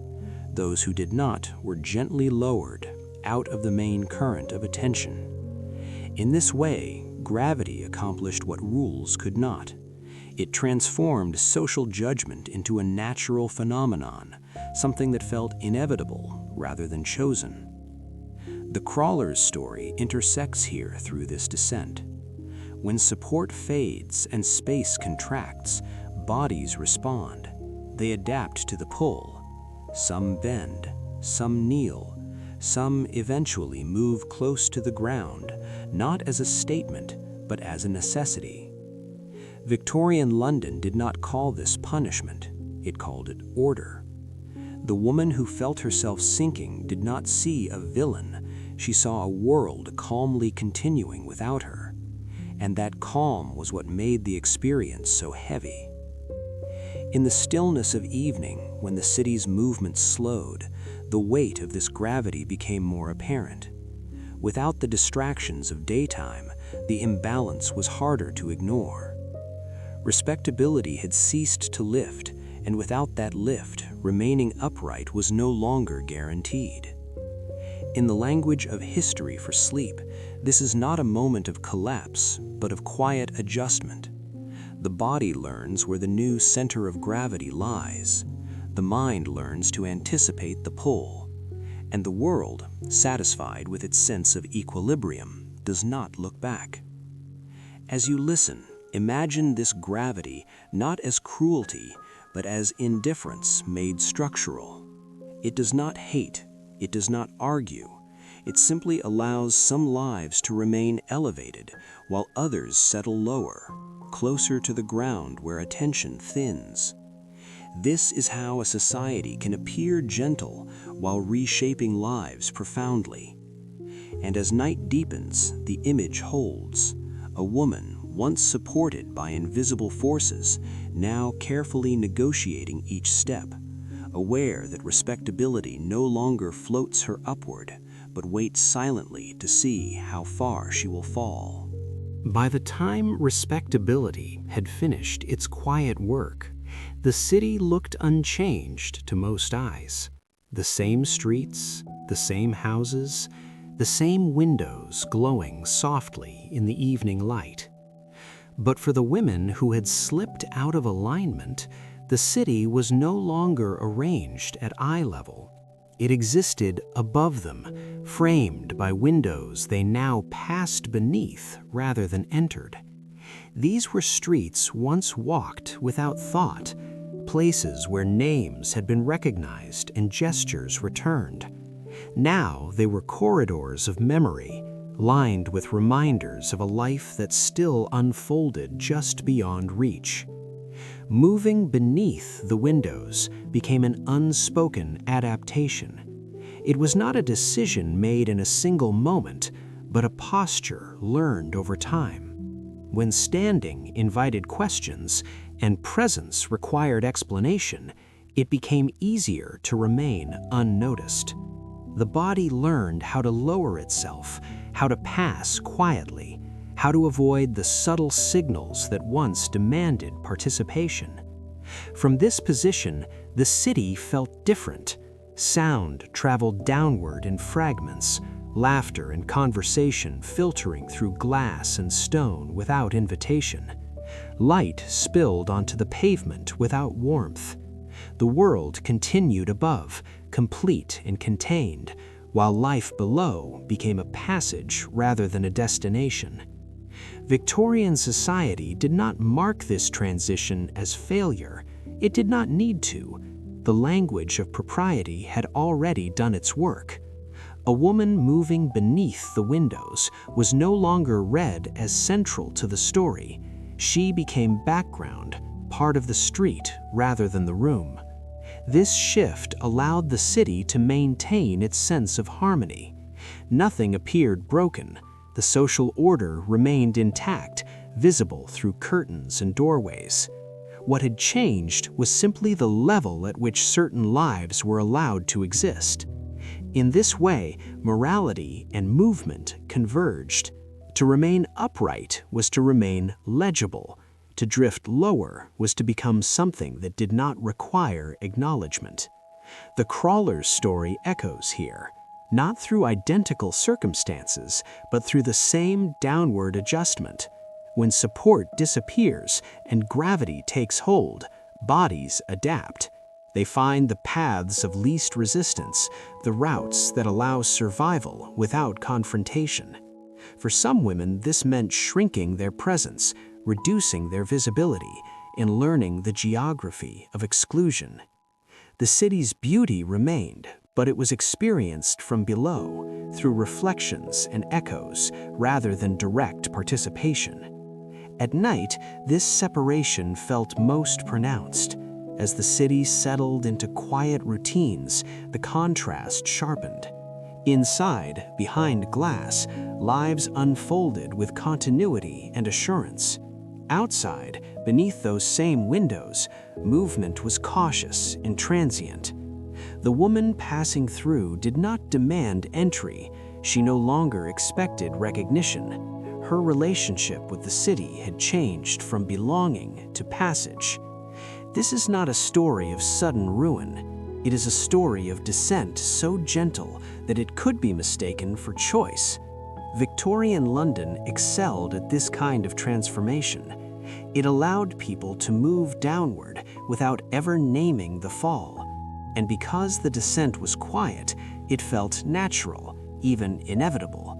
Those who did not were gently lowered out of the main current of attention. In this way, gravity accomplished what rules could not. It transformed social judgment into a natural phenomenon, something that felt inevitable rather than chosen. The crawler's story intersects here through this descent. When support fades and space contracts, bodies respond. They adapt to the pull. Some bend, some kneel, some eventually move close to the ground, not as a statement, but as a necessity. Victorian London did not call this punishment, it called it order. The woman who felt herself sinking did not see a villain, she saw a world calmly continuing without her. And that calm was what made the experience so heavy. In the stillness of evening, when the city's movement slowed, the weight of this gravity became more apparent. Without the distractions of daytime, the imbalance was harder to ignore. Respectability had ceased to lift, and without that lift, remaining upright was no longer guaranteed. In the language of history for sleep, this is not a moment of collapse, but of quiet adjustment. The body learns where the new center of gravity lies. The mind learns to anticipate the pull. And the world, satisfied with its sense of equilibrium, does not look back. As you listen, imagine this gravity not as cruelty, but as indifference made structural. It does not hate, it does not argue. It simply allows some lives to remain elevated while others settle lower, closer to the ground where attention thins. This is how a society can appear gentle while reshaping lives profoundly. And as night deepens, the image holds. A woman, once supported by invisible forces, now carefully negotiating each step, aware that respectability no longer floats her upward, but waits silently to see how far she will fall. By the time Respectability had finished its quiet work, the city looked unchanged to most eyes. The same streets, the same houses, the same windows glowing softly in the evening light. But for the women who had slipped out of alignment, the city was no longer arranged at eye level. It existed above them, framed by windows they now passed beneath rather than entered. These were streets once walked without thought, places where names had been recognized and gestures returned. Now they were corridors of memory, lined with reminders of a life that still unfolded just beyond reach. Moving beneath the windows became an unspoken adaptation. It was not a decision made in a single moment, but a posture learned over time. When standing invited questions and presence required explanation, it became easier to remain unnoticed. The body learned how to lower itself, how to pass quietly, how to avoid the subtle signals that once demanded participation. From this position, the city felt different. Sound traveled downward in fragments, laughter and conversation filtering through glass and stone without invitation. Light spilled onto the pavement without warmth. The world continued above, complete and contained, while life below became a passage rather than a destination. Victorian society did not mark this transition as failure. It did not need to. The language of propriety had already done its work. A woman moving beneath the windows was no longer read as central to the story. She became background, part of the street rather than the room. This shift allowed the city to maintain its sense of harmony. Nothing appeared broken. The social order remained intact, visible through curtains and doorways. What had changed was simply the level at which certain lives were allowed to exist. In this way, morality and movement converged. To remain upright was to remain legible. To drift lower was to become something that did not require acknowledgement. The crawler's story echoes here, not through identical circumstances, but through the same downward adjustment. When support disappears and gravity takes hold, bodies adapt. They find the paths of least resistance, the routes that allow survival without confrontation. For some women, this meant shrinking their presence, reducing their visibility, and learning the geography of exclusion. The city's beauty remained, but it was experienced from below, through reflections and echoes, rather than direct participation. At night, this separation felt most pronounced. As the city settled into quiet routines, the contrast sharpened. Inside, behind glass, lives unfolded with continuity and assurance. Outside, beneath those same windows, movement was cautious and transient. The woman passing through did not demand entry. She no longer expected recognition. Her relationship with the city had changed from belonging to passage. This is not a story of sudden ruin. It is a story of descent so gentle that it could be mistaken for choice. Victorian London excelled at this kind of transformation. It allowed people to move downward without ever naming the fall. And because the descent was quiet, it felt natural, even inevitable.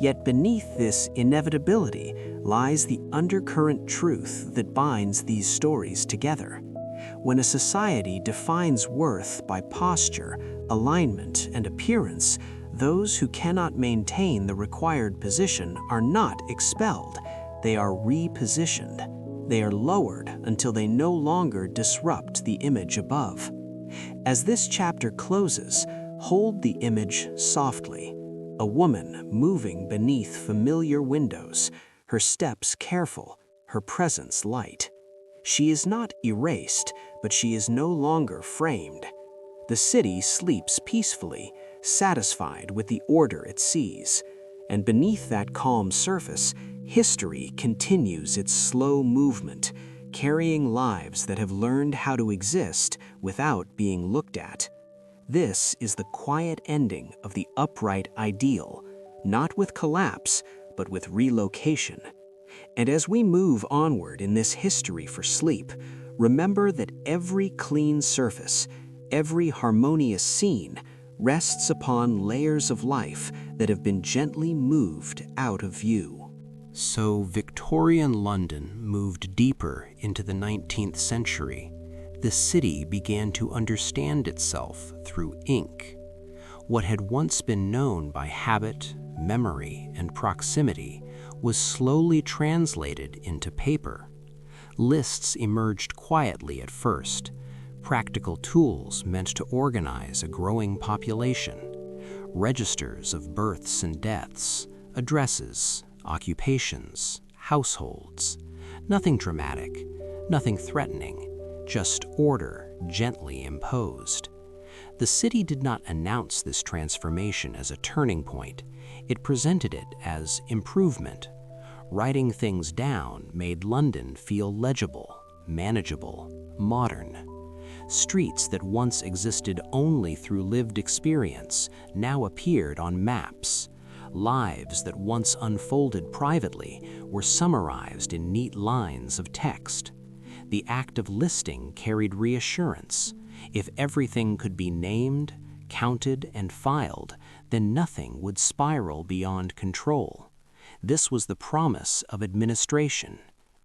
Yet beneath this inevitability lies the undercurrent truth that binds these stories together. When a society defines worth by posture, alignment, and appearance, those who cannot maintain the required position are not expelled. They are repositioned. They are lowered until they no longer disrupt the image above. As this chapter closes, hold the image softly. A woman moving beneath familiar windows, her steps careful, her presence light. She is not erased, but she is no longer framed. The city sleeps peacefully, satisfied with the order it sees. And beneath that calm surface, history continues its slow movement, carrying lives that have learned how to exist without being looked at. This is the quiet ending of the upright ideal, not with collapse, but with relocation. And as we move onward in this history for sleep, remember that every clean surface, every harmonious scene, rests upon layers of life that have been gently moved out of view. So Victorian London moved deeper into the 19th century. The city began to understand itself through ink. What had once been known by habit, memory, and proximity was slowly translated into paper. Lists emerged quietly at first, practical tools meant to organize a growing population. Registers of births and deaths, addresses, occupations, households. Nothing dramatic, nothing threatening, just order gently imposed. The city did not announce this transformation as a turning point. It presented it as improvement. Writing things down made London feel legible, manageable, modern. Streets that once existed only through lived experience now appeared on maps. Lives that once unfolded privately were summarized in neat lines of text. The act of listing carried reassurance. If everything could be named, counted, and filed, then nothing would spiral beyond control. This was the promise of administration,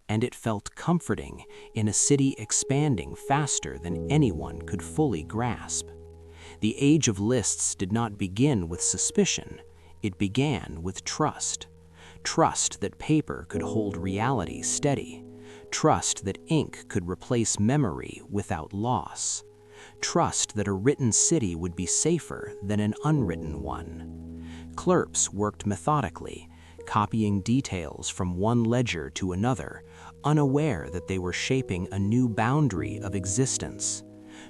and it felt comforting in a city expanding faster than anyone could fully grasp. The age of lists did not begin with suspicion. It began with trust. Trust that paper could hold reality steady. Trust that ink could replace memory without loss. Trust that a written city would be safer than an unwritten one. Clerks worked methodically, copying details from one ledger to another, unaware that they were shaping a new boundary of existence.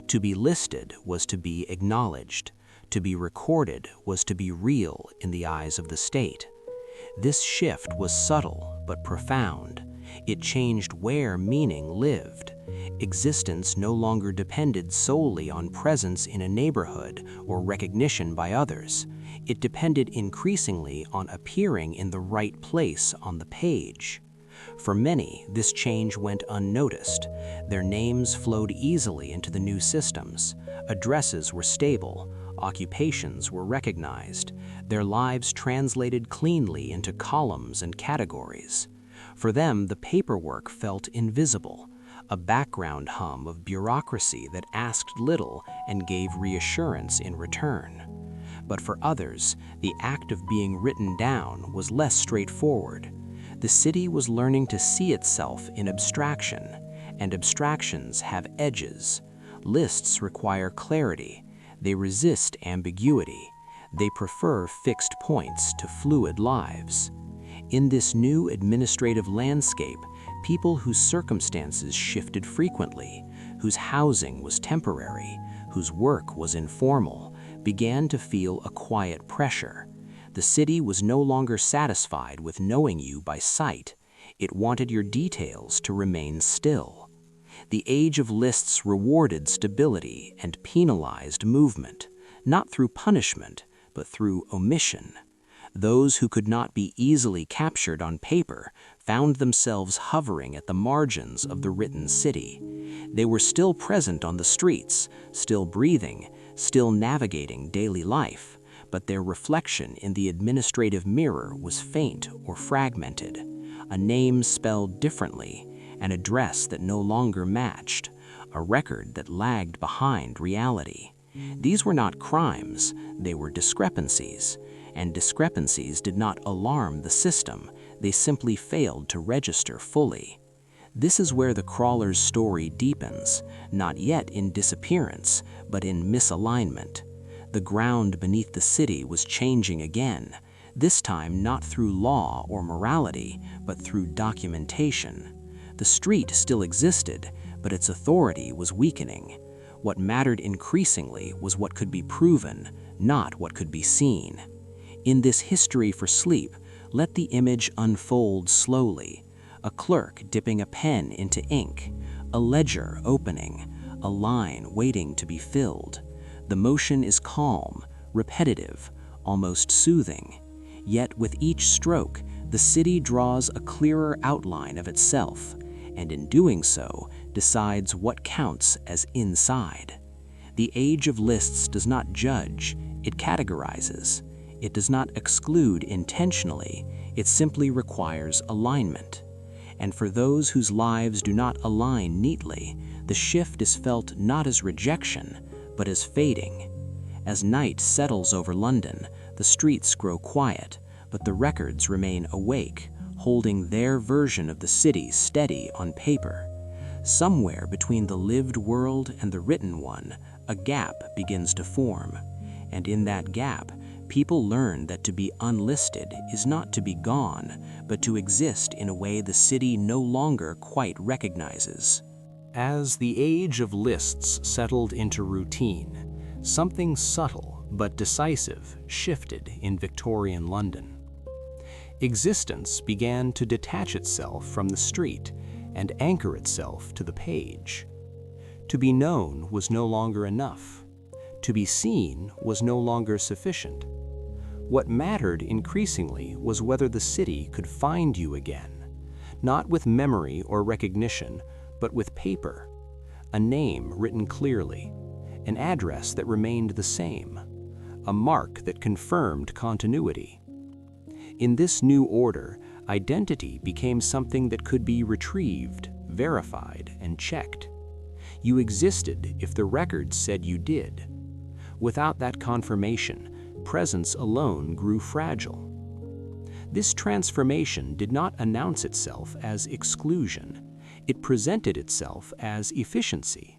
To be listed was to be acknowledged. To be recorded was to be real in the eyes of the state. This shift was subtle but profound. It changed where meaning lived. Existence no longer depended solely on presence in a neighborhood or recognition by others. It depended increasingly on appearing in the right place on the page. For many, this change went unnoticed. Their names flowed easily into the new systems. Addresses were stable. Occupations were recognized. Their lives translated cleanly into columns and categories. For them, the paperwork felt invisible, a background hum of bureaucracy that asked little and gave reassurance in return. But for others, the act of being written down was less straightforward. The city was learning to see itself in abstraction, and abstractions have edges. Lists require clarity. They resist ambiguity. They prefer fixed points to fluid lives. In this new administrative landscape, people whose circumstances shifted frequently, whose housing was temporary, whose work was informal, began to feel a quiet pressure. The city was no longer satisfied with knowing you by sight. It wanted your details to remain still. The age of lists rewarded stability and penalized movement, not through punishment, but through omission. Those who could not be easily captured on paper found themselves hovering at the margins of the written city. They were still present on the streets, still breathing, still navigating daily life, but their reflection in the administrative mirror was faint or fragmented. A name spelled differently, an address that no longer matched, a record that lagged behind reality. These were not crimes, they were discrepancies. And discrepancies did not alarm the system, they simply failed to register fully. This is where the crawler's story deepens, not yet in disappearance, but in misalignment. The ground beneath the city was changing again, this time not through law or morality, but through documentation. The street still existed, but its authority was weakening. What mattered increasingly was what could be proven, not what could be seen. In this history for sleep, let the image unfold slowly. A clerk dipping a pen into ink, a ledger opening, a line waiting to be filled. The motion is calm, repetitive, almost soothing. Yet with each stroke, the city draws a clearer outline of itself, and in doing so, decides what counts as inside. The age of lists does not judge, it categorizes. It does not exclude intentionally, it simply requires alignment. And for those whose lives do not align neatly, the shift is felt not as rejection, but as fading. As night settles over London, the streets grow quiet, but the records remain awake, holding their version of the city steady on paper. Somewhere between the lived world and the written one, a gap begins to form. And in that gap, people learn that to be unlisted is not to be gone, but to exist in a way the city no longer quite recognizes. As the age of lists settled into routine, something subtle but decisive shifted in Victorian London. Existence began to detach itself from the street and anchor itself to the page. To be known was no longer enough. To be seen was no longer sufficient. What mattered increasingly was whether the city could find you again, not with memory or recognition, but with paper, a name written clearly, an address that remained the same, a mark that confirmed continuity. In this new order, identity became something that could be retrieved, verified, and checked. You existed if the records said you did. Without that confirmation, presence alone grew fragile. This transformation did not announce itself as exclusion. It presented itself as efficiency.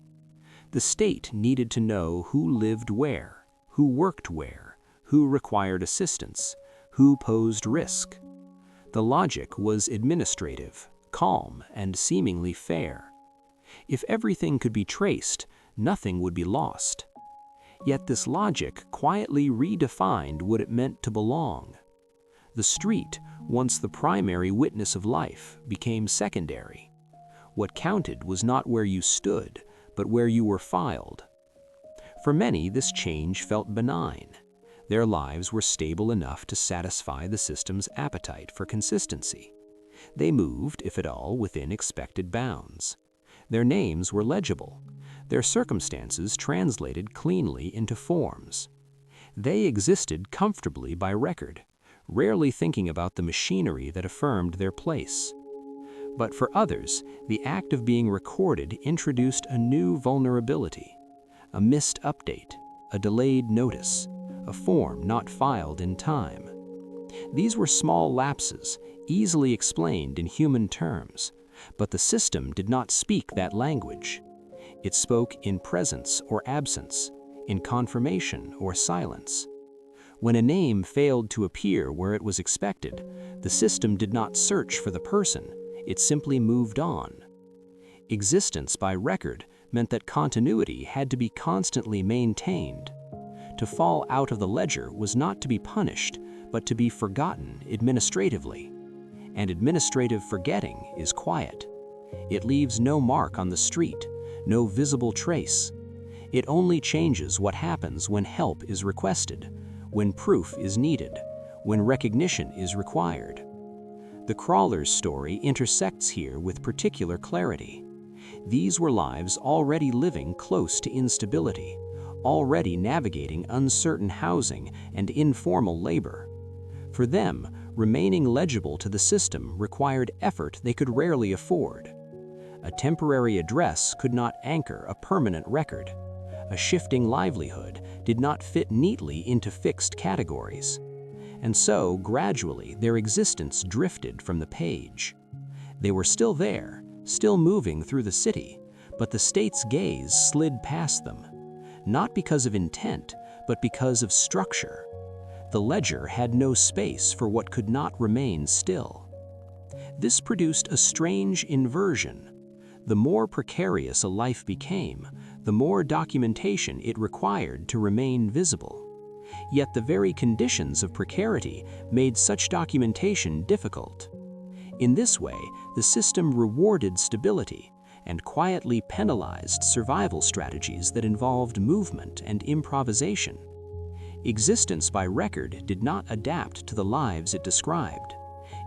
The state needed to know who lived where, who worked where, who required assistance, who posed risk. The logic was administrative, calm, and seemingly fair. If everything could be traced, nothing would be lost. Yet this logic quietly redefined what it meant to belong. The street, once the primary witness of life, became secondary. What counted was not where you stood, but where you were filed. For many, this change felt benign. Their lives were stable enough to satisfy the system's appetite for consistency. They moved, if at all, within expected bounds. Their names were legible. Their circumstances translated cleanly into forms. They existed comfortably by record, rarely thinking about the machinery that affirmed their place. But for others, the act of being recorded introduced a new vulnerability, a missed update, a delayed notice, a form not filed in time. These were small lapses, easily explained in human terms, but the system did not speak that language. It spoke in presence or absence, in confirmation or silence. When a name failed to appear where it was expected, the system did not search for the person, it simply moved on. Existence by record meant that continuity had to be constantly maintained. To fall out of the ledger was not to be punished, but to be forgotten administratively. And administrative forgetting is quiet. It leaves no mark on the street, no visible trace. It only changes what happens when help is requested, when proof is needed, when recognition is required. The crawler's story intersects here with particular clarity. These were lives already living close to instability, already navigating uncertain housing and informal labor. For them, remaining legible to the system required effort they could rarely afford. A temporary address could not anchor a permanent record. A shifting livelihood did not fit neatly into fixed categories. And so, gradually, their existence drifted from the page. They were still there, still moving through the city, but the state's gaze slid past them. Not because of intent, but because of structure. The ledger had no space for what could not remain still. This produced a strange inversion. The more precarious a life became, the more documentation it required to remain visible. Yet the very conditions of precarity made such documentation difficult. In this way, the system rewarded stability and quietly penalized survival strategies that involved movement and improvisation. Existence by record did not adapt to the lives it described.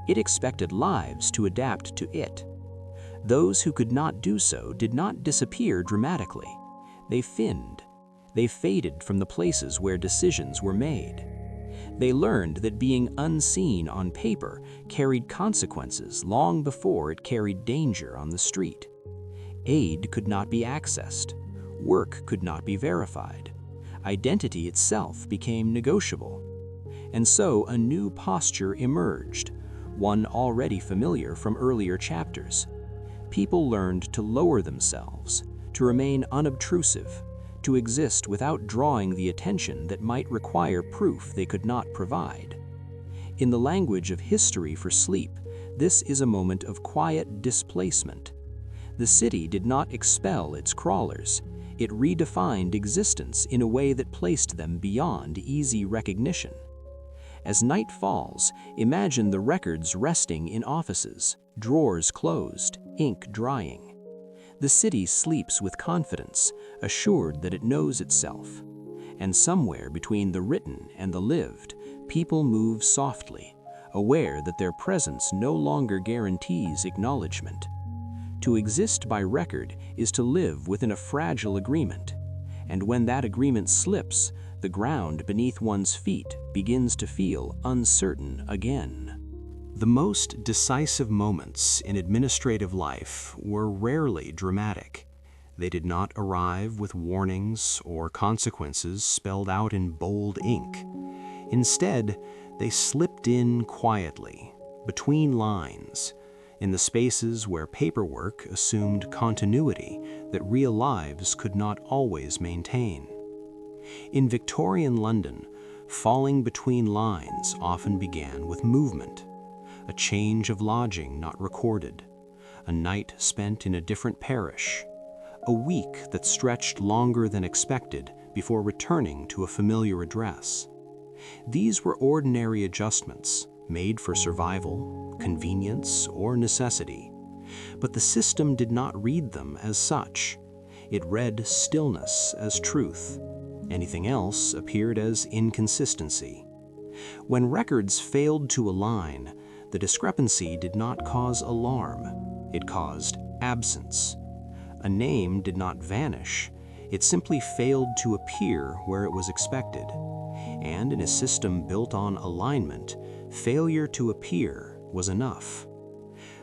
It expected lives to adapt to it. Those who could not do so did not disappear dramatically. They thinned. They faded from the places where decisions were made. They learned that being unseen on paper carried consequences long before it carried danger on the street. Aid could not be accessed. Work could not be verified. Identity itself became negotiable. And so a new posture emerged, one already familiar from earlier chapters. People learned to lower themselves, to remain unobtrusive, to exist without drawing the attention that might require proof they could not provide. In the language of history for sleep, this is a moment of quiet displacement. The city did not expel its crawlers. It redefined existence in a way that placed them beyond easy recognition. As night falls, imagine the records resting in offices, drawers closed, ink drying. The city sleeps with confidence, assured that it knows itself. And somewhere between the written and the lived, people move softly, aware that their presence no longer guarantees acknowledgement. To exist by record is to live within a fragile agreement, and when that agreement slips, the ground beneath one's feet begins to feel uncertain again. The most decisive moments in administrative life were rarely dramatic. They did not arrive with warnings or consequences spelled out in bold ink. Instead, they slipped in quietly, between lines, in the spaces where paperwork assumed continuity that real lives could not always maintain. In Victorian London, falling between lines often began with movement. A change of lodging not recorded, a night spent in a different parish, a week that stretched longer than expected before returning to a familiar address. These were ordinary adjustments, made for survival, convenience, or necessity. But the system did not read them as such. It read stillness as truth. Anything else appeared as inconsistency. When records failed to align, the discrepancy did not cause alarm. It caused absence. A name did not vanish. It simply failed to appear where it was expected. And in a system built on alignment, failure to appear was enough.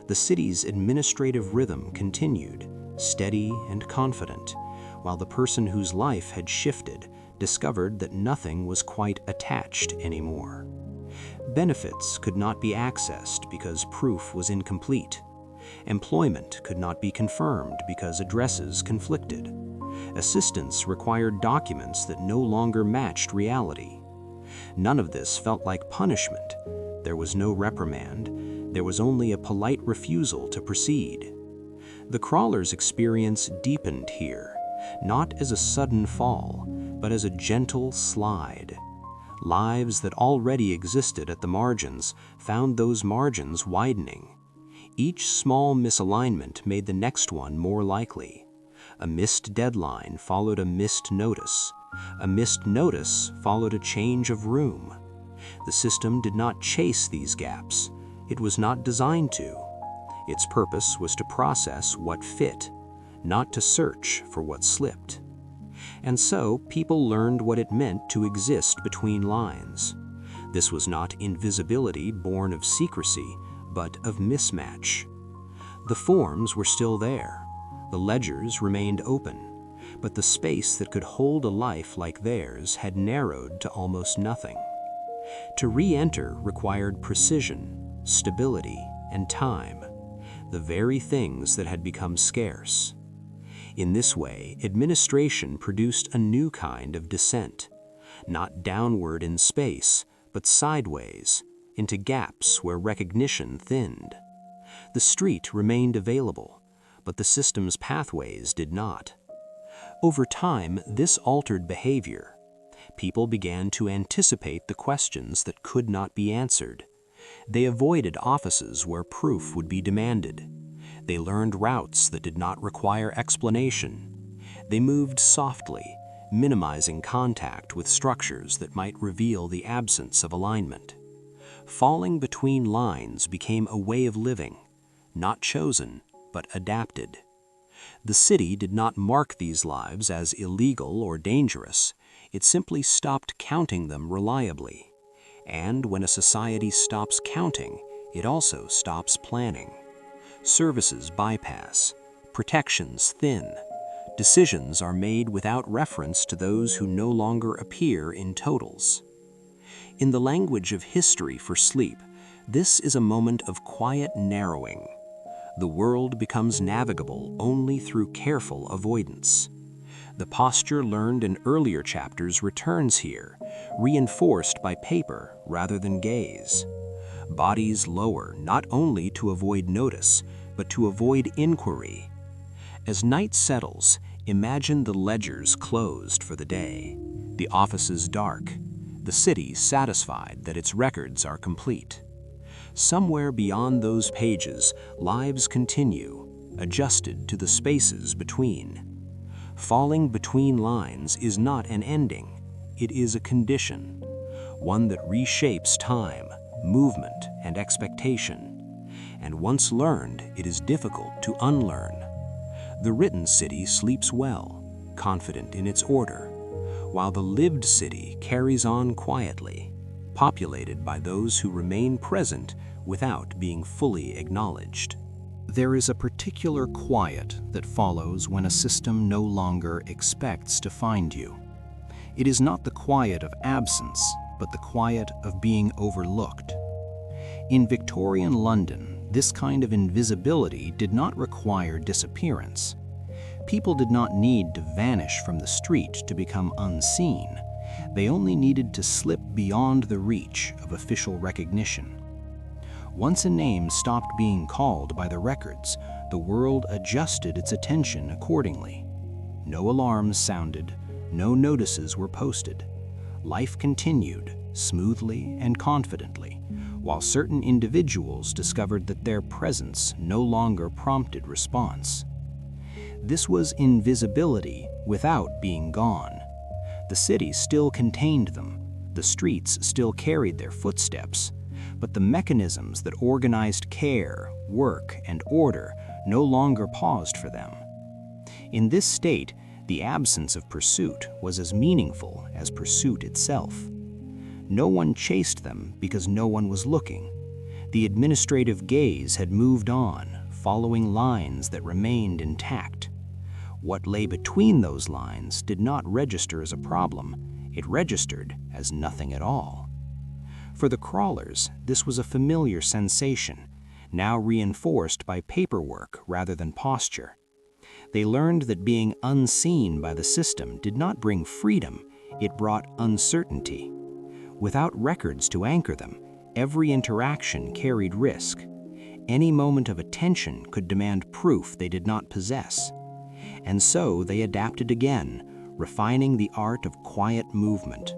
The city's administrative rhythm continued, steady and confident, while the person whose life had shifted discovered that nothing was quite attached anymore. Benefits could not be accessed because proof was incomplete. Employment could not be confirmed because addresses conflicted. Assistance required documents that no longer matched reality. None of this felt like punishment. There was no reprimand. There was only a polite refusal to proceed. The crawler's experience deepened here, not as a sudden fall, but as a gentle slide. Lives that already existed at the margins found those margins widening. Each small misalignment made the next one more likely. A missed deadline followed a missed notice. A missed notice followed a change of room. The system did not chase these gaps. It was not designed to. Its purpose was to process what fit, not to search for what slipped. And so people learned what it meant to exist between lines. This was not invisibility born of secrecy, but of mismatch. The forms were still there. The ledgers remained open, but the space that could hold a life like theirs had narrowed to almost nothing. To re-enter required precision, stability, and time, the very things that had become scarce. In this way, administration produced a new kind of dissent, not downward in space, but sideways, into gaps where recognition thinned. The street remained available, but the system's pathways did not. Over time, this altered behavior. People began to anticipate the questions that could not be answered. They avoided offices where proof would be demanded. They learned routes that did not require explanation. They moved softly, minimizing contact with structures that might reveal the absence of alignment. Falling between lines became a way of living, not chosen, but adapted. The city did not mark these lives as illegal or dangerous. It simply stopped counting them reliably. And when a society stops counting, it also stops planning. Services bypass, protections thin, decisions are made without reference to those who no longer appear in totals. In the language of history for sleep, this is a moment of quiet narrowing. The world becomes navigable only through careful avoidance. The posture learned in earlier chapters returns here, reinforced by paper rather than gaze. Bodies lower not only to avoid notice, but to avoid inquiry. As night settles, imagine the ledgers closed for the day, the offices dark, the city satisfied that its records are complete. Somewhere beyond those pages, lives continue, adjusted to the spaces between. Falling between lines is not an ending, it is a condition, one that reshapes time, movement, and expectation. And once learned, it is difficult to unlearn. The written city sleeps well, confident in its order, while the lived city carries on quietly, populated by those who remain present without being fully acknowledged. There is a particular quiet that follows when a system no longer expects to find you. It is not the quiet of absence, but the quiet of being overlooked. In Victorian London, this kind of invisibility did not require disappearance. People did not need to vanish from the street to become unseen. They only needed to slip beyond the reach of official recognition. Once a name stopped being called by the records, the world adjusted its attention accordingly. No alarms sounded, no notices were posted. Life continued, smoothly and confidently, while certain individuals discovered that their presence no longer prompted response. This was invisibility without being gone. The city still contained them, the streets still carried their footsteps, but the mechanisms that organized care, work, and order no longer paused for them. In this state, the absence of pursuit was as meaningful as pursuit itself. No one chased them because no one was looking. The administrative gaze had moved on, following lines that remained intact. What lay between those lines did not register as a problem, it registered as nothing at all. For the crawlers, this was a familiar sensation, now reinforced by paperwork rather than posture. They learned that being unseen by the system did not bring freedom, it brought uncertainty. Without records to anchor them, every interaction carried risk. Any moment of attention could demand proof they did not possess. And so they adapted again, refining the art of quiet movement.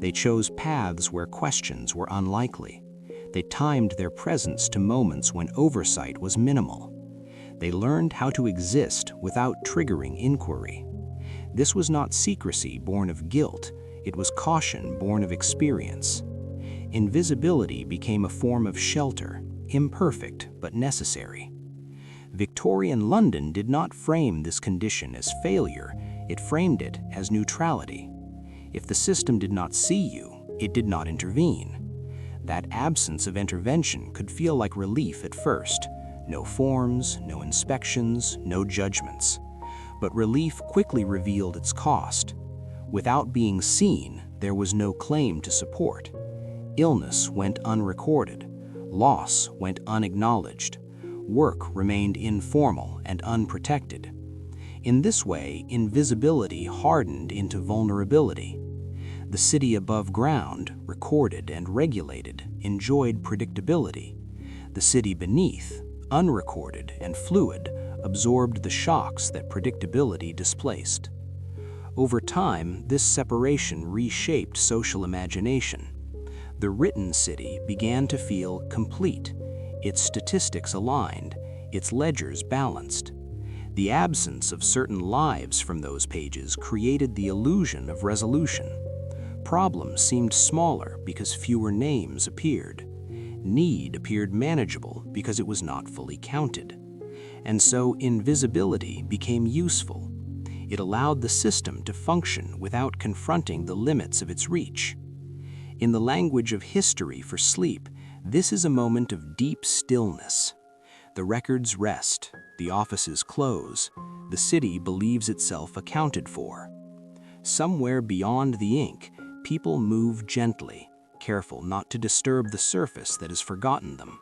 They chose paths where questions were unlikely. They timed their presence to moments when oversight was minimal. They learned how to exist without triggering inquiry. This was not secrecy born of guilt, it was caution born of experience. Invisibility became a form of shelter, imperfect but necessary. Victorian London did not frame this condition as failure, it framed it as neutrality. If the system did not see you, it did not intervene. That absence of intervention could feel like relief at first. No forms, no inspections, no judgments. But relief quickly revealed its cost. Without being seen, there was no claim to support. Illness went unrecorded. Loss went unacknowledged. Work remained informal and unprotected. In this way, invisibility hardened into vulnerability. The city above ground, recorded and regulated, enjoyed predictability. The city beneath, unrecorded and fluid, absorbed the shocks that predictability displaced. Over time, this separation reshaped social imagination. The written city began to feel complete, its statistics aligned, its ledgers balanced. The absence of certain lives from those pages created the illusion of resolution. Problems seemed smaller because fewer names appeared. Need appeared manageable because it was not fully counted. And so invisibility became useful. It allowed the system to function without confronting the limits of its reach. In the language of history for sleep, this is a moment of deep stillness. The records rest, the offices close, the city believes itself accounted for. Somewhere beyond the ink, people move gently, careful not to disturb the surface that has forgotten them.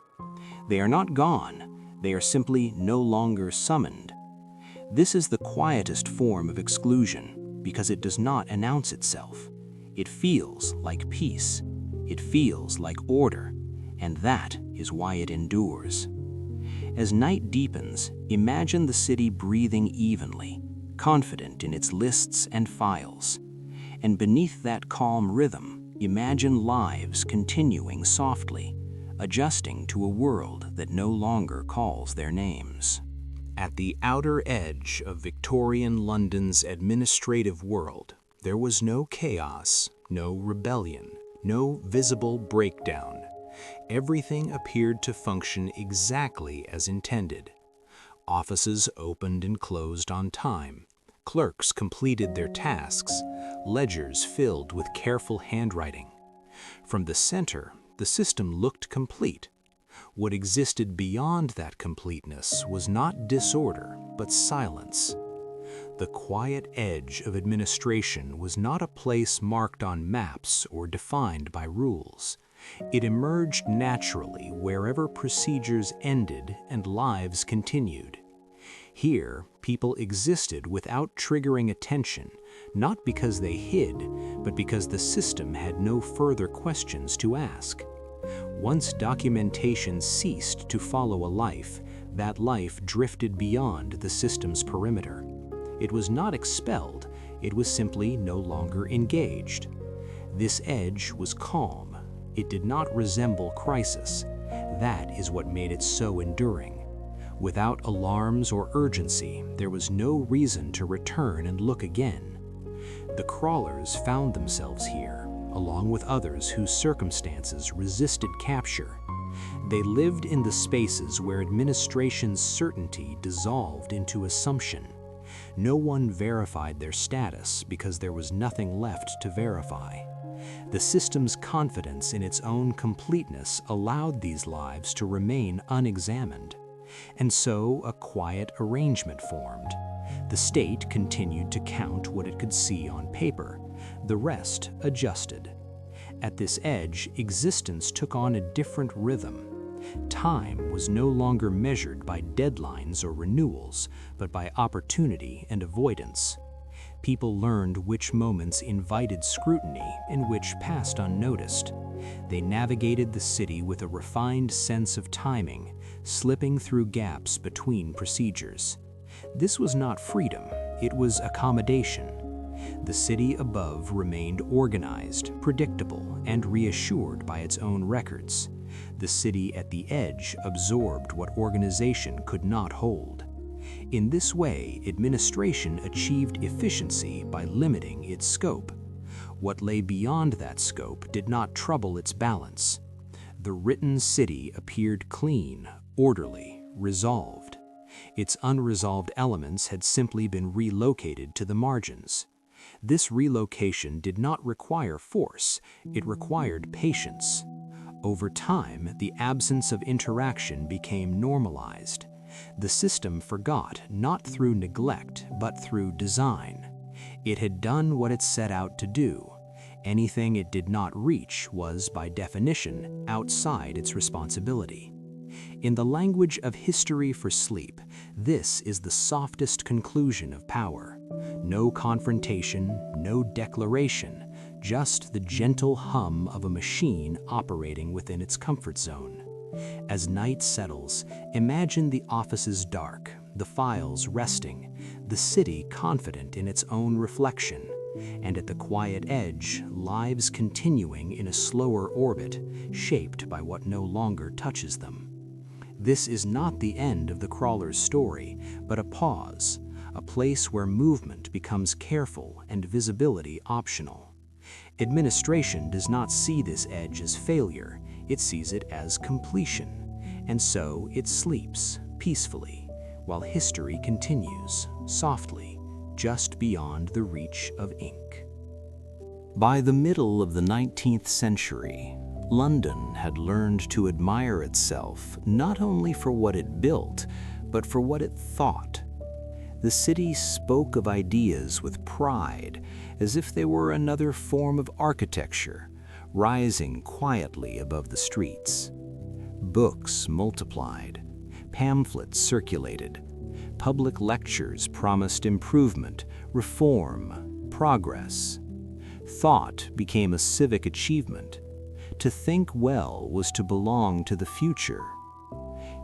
They are not gone, they are simply no longer summoned. This is the quietest form of exclusion because it does not announce itself. It feels like peace, it feels like order, and that is why it endures. As night deepens, imagine the city breathing evenly, confident in its lists and files. And beneath that calm rhythm, imagine lives continuing softly, adjusting to a world that no longer calls their names. At the outer edge of Victorian London's administrative world, there was no chaos, no rebellion, no visible breakdown. Everything appeared to function exactly as intended. Offices opened and closed on time. Clerks completed their tasks, ledgers filled with careful handwriting. From the center, the system looked complete. What existed beyond that completeness was not disorder, but silence. The quiet edge of administration was not a place marked on maps or defined by rules. It emerged naturally wherever procedures ended and lives continued. Here, people existed without triggering attention, not because they hid, but because the system had no further questions to ask. Once documentation ceased to follow a life, that life drifted beyond the system's perimeter. It was not expelled, it was simply no longer engaged. This edge was calm. It did not resemble crisis. That is what made it so enduring. Without alarms or urgency, there was no reason to return and look again. The crawlers found themselves here, along with others whose circumstances resisted capture. They lived in the spaces where administration's certainty dissolved into assumption. No one verified their status because there was nothing left to verify. The system's confidence in its own completeness allowed these lives to remain unexamined. And so a quiet arrangement formed. The state continued to count what it could see on paper. The rest adjusted. At this edge, existence took on a different rhythm. Time was no longer measured by deadlines or renewals, but by opportunity and avoidance. People learned which moments invited scrutiny and which passed unnoticed. They navigated the city with a refined sense of timing, slipping through gaps between procedures. This was not freedom, it was accommodation. The city above remained organized, predictable, and reassured by its own records. The city at the edge absorbed what organization could not hold. In this way, administration achieved efficiency by limiting its scope. What lay beyond that scope did not trouble its balance. The written city appeared clean, orderly, resolved. Its unresolved elements had simply been relocated to the margins. This relocation did not require force, it required patience. Over time, the absence of interaction became normalized. The system forgot not through neglect, but through design. It had done what it set out to do. Anything it did not reach was, by definition, outside its responsibility. In the language of history for sleep, this is the softest conclusion of power. No confrontation, no declaration, just the gentle hum of a machine operating within its comfort zone. As night settles, imagine the offices dark, the files resting, the city confident in its own reflection, and at the quiet edge, lives continuing in a slower orbit, shaped by what no longer touches them. This is not the end of the crawler's story, but a pause, a place where movement becomes careful and visibility optional. Administration does not see this edge as failure, it sees it as completion, and so it sleeps peacefully, while history continues, softly, just beyond the reach of ink. By the middle of the 19th century, London had learned to admire itself not only for what it built, but for what it thought. The city spoke of ideas with pride, as if they were another form of architecture, rising quietly above the streets. Books multiplied, pamphlets circulated, public lectures promised improvement, reform, progress. Thought became a civic achievement. To think well was to belong to the future.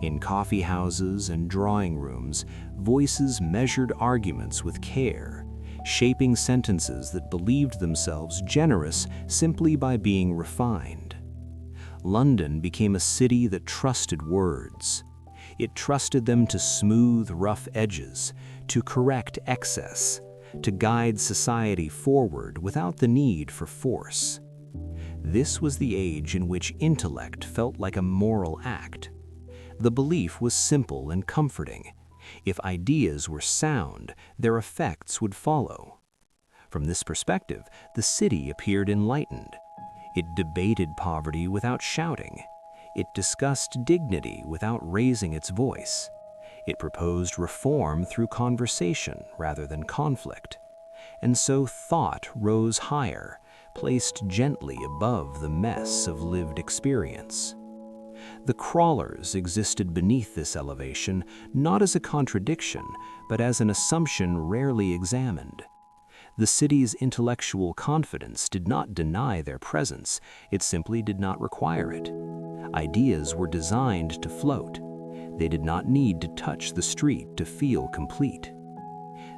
In coffee houses and drawing rooms, voices measured arguments with care, shaping sentences that believed themselves generous simply by being refined. London became a city that trusted words. It trusted them to smooth rough edges, to correct excess, to guide society forward without the need for force. This was the age in which intellect felt like a moral act. The belief was simple and comforting. If ideas were sound, their effects would follow. From this perspective, the city appeared enlightened. It debated poverty without shouting. It discussed dignity without raising its voice. It proposed reform through conversation rather than conflict. And so thought rose higher, placed gently above the mess of lived experience. The crawlers existed beneath this elevation, not as a contradiction, but as an assumption rarely examined. The city's intellectual confidence did not deny their presence, it simply did not require it. Ideas were designed to float. They did not need to touch the street to feel complete.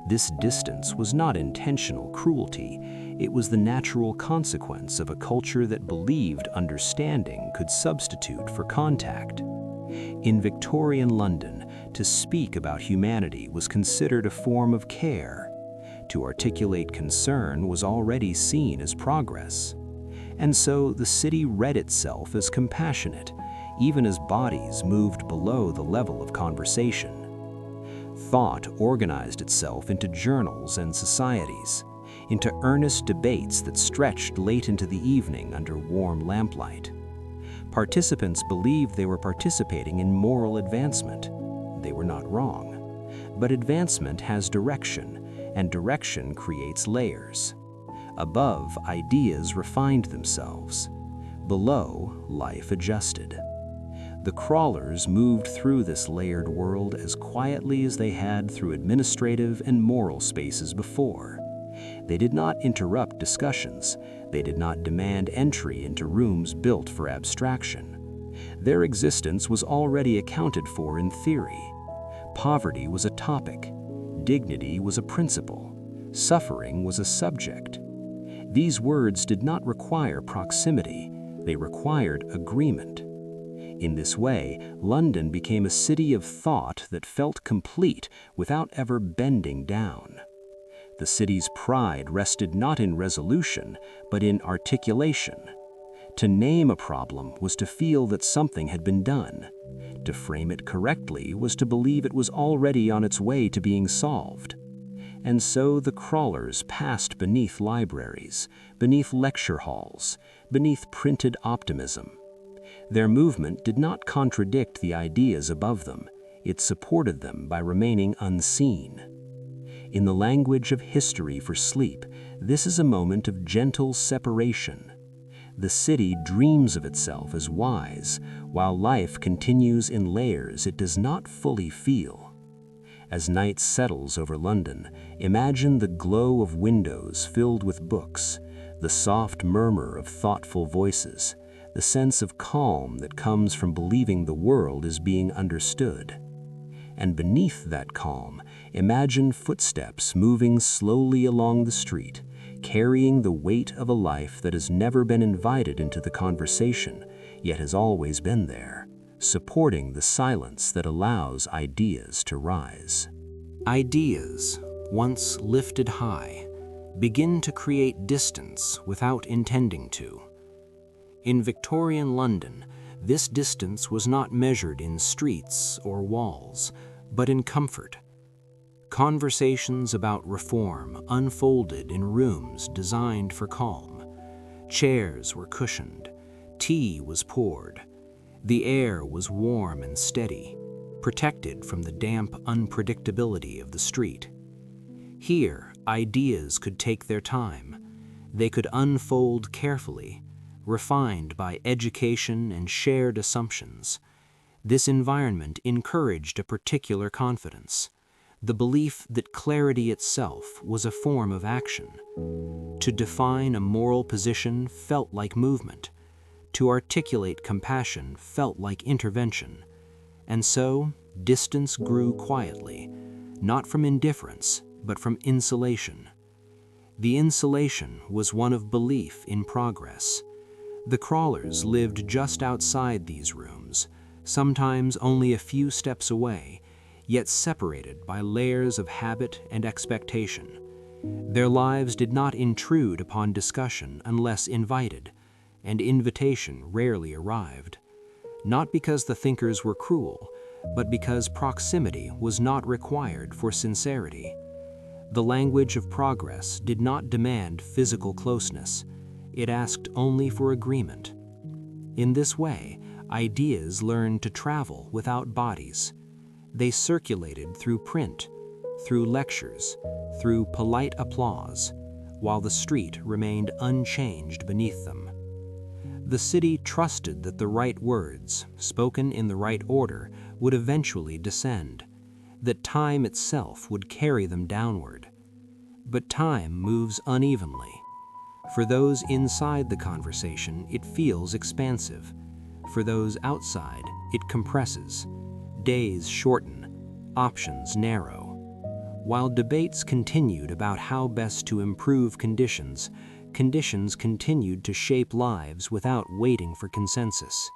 This distance was not intentional cruelty, it was the natural consequence of a culture that believed understanding could substitute for contact. In Victorian London, to speak about humanity was considered a form of care. To articulate concern was already seen as progress. And so the city read itself as compassionate, even as bodies moved below the level of conversation. Thought organized itself into journals and societies, into earnest debates that stretched late into the evening under warm lamplight. Participants believed they were participating in moral advancement. They were not wrong. But advancement has direction, and direction creates layers. Above, ideas refined themselves. Below, life adjusted. The crawlers moved through this layered world as quietly as they had through administrative and moral spaces before. They did not interrupt discussions. They did not demand entry into rooms built for abstraction. Their existence was already accounted for in theory. Poverty was a topic. Dignity was a principle. Suffering was a subject. These words did not require proximity. They required agreement. In this way, London became a city of thought that felt complete without ever bending down. The city's pride rested not in resolution, but in articulation. To name a problem was to feel that something had been done. To frame it correctly was to believe it was already on its way to being solved. And so the crawlers passed beneath libraries, beneath lecture halls, beneath printed optimism. Their movement did not contradict the ideas above them, it supported them by remaining unseen. In the language of history for sleep, this is a moment of gentle separation. The city dreams of itself as wise, while life continues in layers it does not fully feel. As night settles over London, imagine the glow of windows filled with books, the soft murmur of thoughtful voices, the sense of calm that comes from believing the world is being understood. And beneath that calm, imagine footsteps moving slowly along the street, carrying the weight of a life that has never been invited into the conversation, yet has always been there, supporting the silence that allows ideas to rise. Ideas, once lifted high, begin to create distance without intending to. In Victorian London, this distance was not measured in streets or walls, but in comfort. Conversations about reform unfolded in rooms designed for calm. Chairs were cushioned, tea was poured. The air was warm and steady, protected from the damp unpredictability of the street. Here, ideas could take their time. They could unfold carefully, refined by education and shared assumptions. This environment encouraged a particular confidence, the belief that clarity itself was a form of action. To define a moral position felt like movement. To articulate compassion felt like intervention. And so, distance grew quietly, not from indifference, but from insulation. The insulation was one of belief in progress. The crawlers lived just outside these rooms, sometimes only a few steps away, yet separated by layers of habit and expectation. Their lives did not intrude upon discussion unless invited, and invitation rarely arrived. Not because the thinkers were cruel, but because proximity was not required for sincerity. The language of progress did not demand physical closeness. It asked only for agreement. In this way, ideas learned to travel without bodies. They circulated through print, through lectures, through polite applause, while the street remained unchanged beneath them. The city trusted that the right words, spoken in the right order, would eventually descend, that time itself would carry them downward. But time moves unevenly. For those inside the conversation, it feels expansive. For those outside, it compresses. Days shorten, options narrow. While debates continued about how best to improve conditions continued to shape lives without waiting for consensus.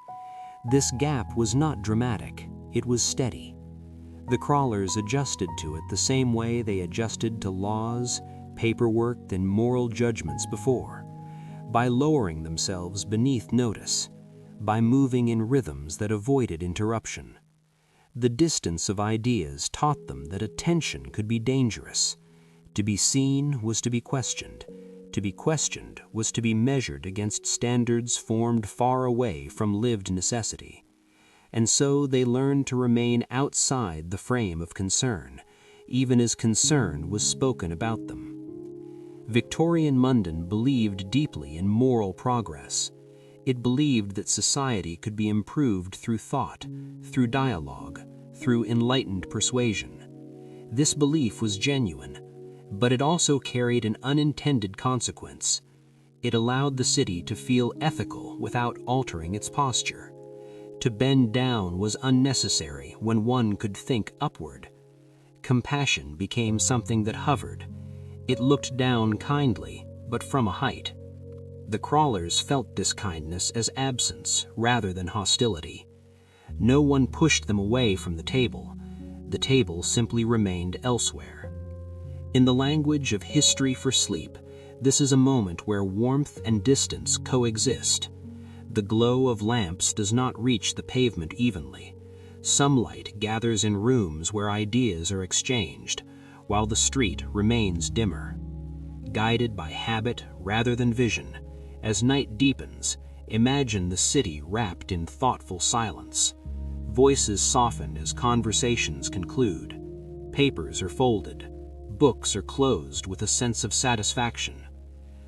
This gap was not dramatic, it was steady. The crawlers adjusted to it the same way they adjusted to laws, paperwork, and moral judgments before, by lowering themselves beneath notice, by moving in rhythms that avoided interruption. The distance of ideas taught them that attention could be dangerous. To be seen was to be questioned. To be questioned was to be measured against standards formed far away from lived necessity. And so they learned to remain outside the frame of concern, even as concern was spoken about them. Victorian London believed deeply in moral progress. It believed that society could be improved through thought, through dialogue, through enlightened persuasion. This belief was genuine, but it also carried an unintended consequence. It allowed the city to feel ethical without altering its posture. To bend down was unnecessary when one could think upward. Compassion became something that hovered. It looked down kindly, but from a height. The crawlers felt this kindness as absence rather than hostility. No one pushed them away from the table. The table simply remained elsewhere. In the language of history for sleep, this is a moment where warmth and distance coexist. The glow of lamps does not reach the pavement evenly. Some light gathers in rooms where ideas are exchanged, while the street remains dimmer. Guided by habit rather than vision, as night deepens, imagine the city wrapped in thoughtful silence. Voices soften as conversations conclude. Papers are folded. Books are closed with a sense of satisfaction.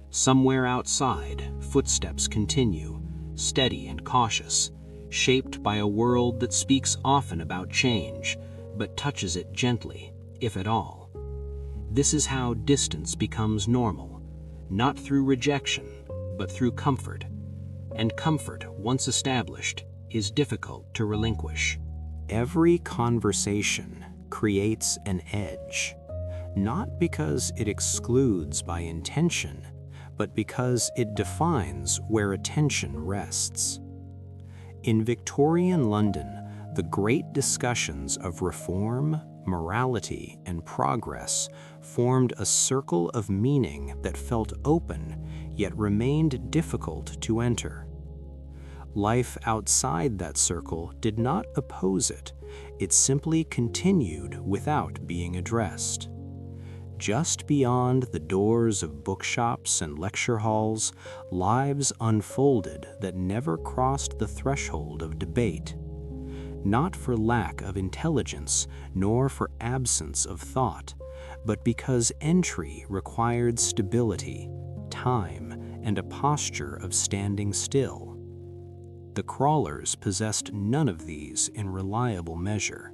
Somewhere outside, footsteps continue, steady and cautious, shaped by a world that speaks often about change, but touches it gently, if at all. This is how distance becomes normal, not through rejection, but through comfort. And comfort, once established, is difficult to relinquish. Every conversation creates an edge, not because it excludes by intention, but because it defines where attention rests. In Victorian London, the great discussions of reform, morality, and progress formed a circle of meaning that felt open, yet remained difficult to enter. Life outside that circle did not oppose it, it simply continued without being addressed. Just beyond the doors of bookshops and lecture halls, lives unfolded that never crossed the threshold of debate. Not for lack of intelligence, nor for absence of thought, but because entry required stability, time, and a posture of standing still. The crawlers possessed none of these in reliable measure.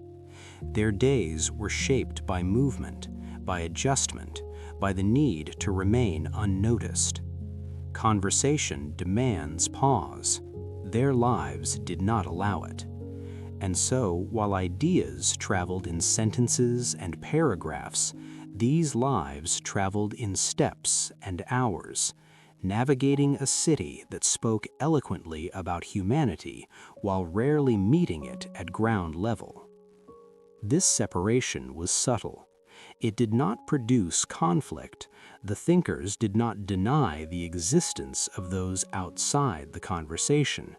Their days were shaped by movement, by adjustment, by the need to remain unnoticed. Conversation demands pause. Their lives did not allow it. And so, while ideas traveled in sentences and paragraphs, these lives traveled in steps and hours, navigating a city that spoke eloquently about humanity while rarely meeting it at ground level. This separation was subtle. It did not produce conflict. The thinkers did not deny the existence of those outside the conversation.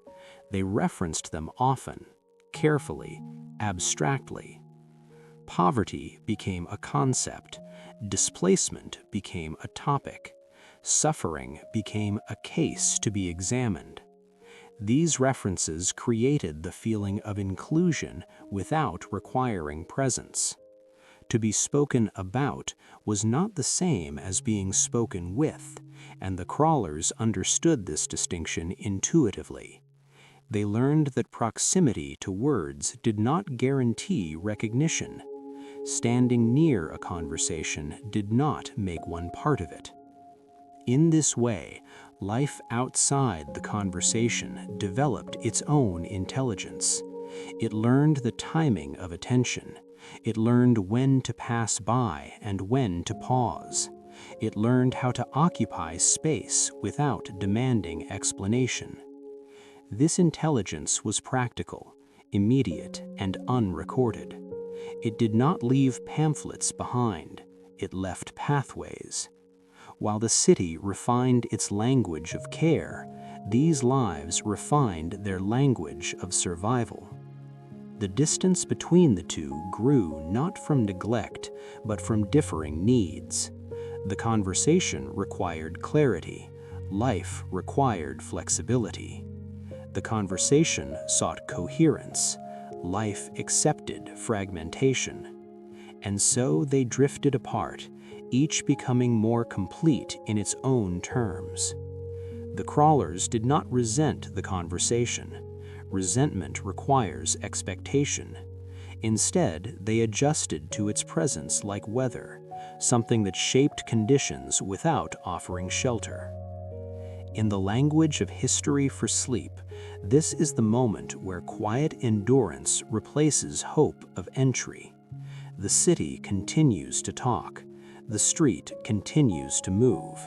They referenced them often, carefully, abstractly. Poverty became a concept. Displacement became a topic. Suffering became a case to be examined. These references created the feeling of inclusion without requiring presence. To be spoken about was not the same as being spoken with, and the crawlers understood this distinction intuitively. They learned that proximity to words did not guarantee recognition. Standing near a conversation did not make one part of it. In this way, life outside the conversation developed its own intelligence. It learned the timing of attention. It learned when to pass by and when to pause. It learned how to occupy space without demanding explanation. This intelligence was practical, immediate, and unrecorded. It did not leave pamphlets behind. It left pathways. While the city refined its language of care, these lives refined their language of survival. The distance between the two grew not from neglect, but from differing needs. The conversation required clarity. Life required flexibility. The conversation sought coherence. Life accepted fragmentation. And so they drifted apart, each becoming more complete in its own terms. The crawlers did not resent the conversation. Resentment requires expectation. Instead, they adjusted to its presence like weather, something that shaped conditions without offering shelter. In the language of history for sleep, this is the moment where quiet endurance replaces hope of entry. The city continues to talk. The street continues to move,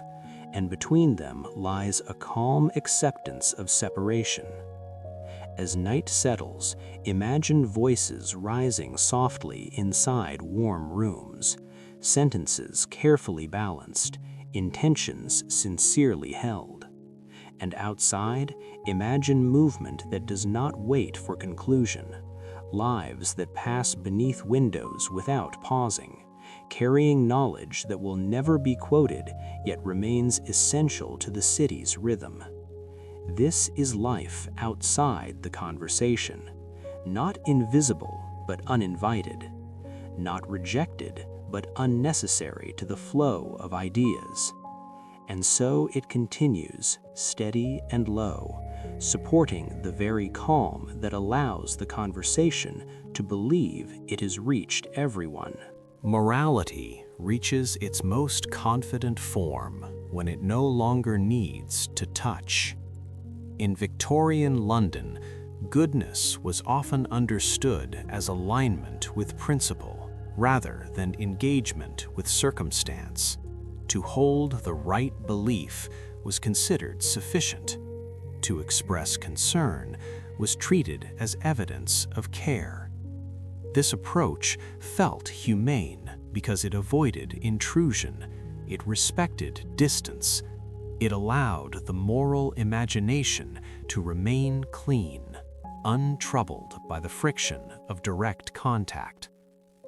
and between them lies a calm acceptance of separation. As night settles, imagine voices rising softly inside warm rooms, sentences carefully balanced, intentions sincerely held. And outside, imagine movement that does not wait for conclusion, lives that pass beneath windows without pausing, carrying knowledge that will never be quoted yet remains essential to the city's rhythm. This is life outside the conversation, not invisible but uninvited, not rejected but unnecessary to the flow of ideas. And so it continues, steady and low, supporting the very calm that allows the conversation to believe it has reached everyone. Morality reaches its most confident form when it no longer needs to touch. In Victorian London, goodness was often understood as alignment with principle rather than engagement with circumstance. To hold the right belief was considered sufficient. To express concern was treated as evidence of care. This approach felt humane because it avoided intrusion, it respected distance, it allowed the moral imagination to remain clean, untroubled by the friction of direct contact.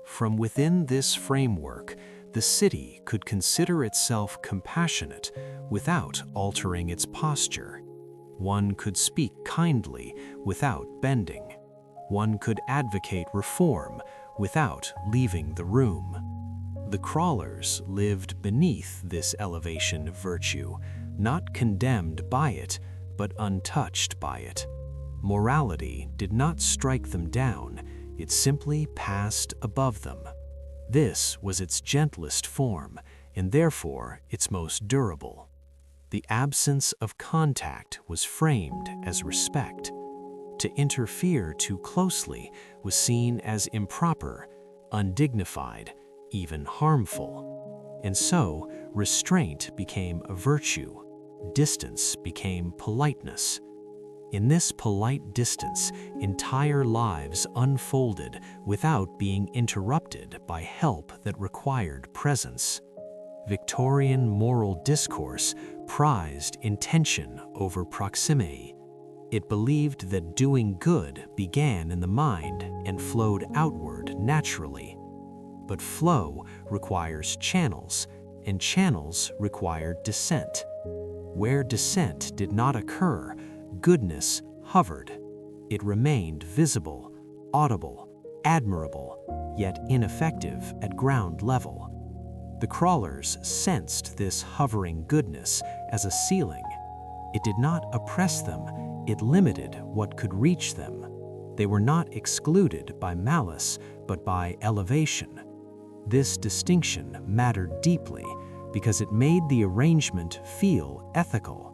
From within this framework, the city could consider itself compassionate without altering its posture. One could speak kindly without bending. One could advocate reform without leaving the room. The crawlers lived beneath this elevation of virtue, not condemned by it, but untouched by it. Morality did not strike them down, it simply passed above them. This was its gentlest form, and therefore its most durable. The absence of contact was framed as respect. To interfere too closely was seen as improper, undignified, even harmful. And so, restraint became a virtue. Distance became politeness. In this polite distance, entire lives unfolded without being interrupted by help that required presence. Victorian moral discourse prized intention over proximity. It believed that doing good began in the mind and flowed outward naturally. But flow requires channels, and channels require descent. Where descent did not occur, goodness hovered. It remained visible, audible, admirable, yet ineffective at ground level. The crawlers sensed this hovering goodness as a ceiling. It did not oppress them, it limited what could reach them. They were not excluded by malice, but by elevation. This distinction mattered deeply because it made the arrangement feel ethical.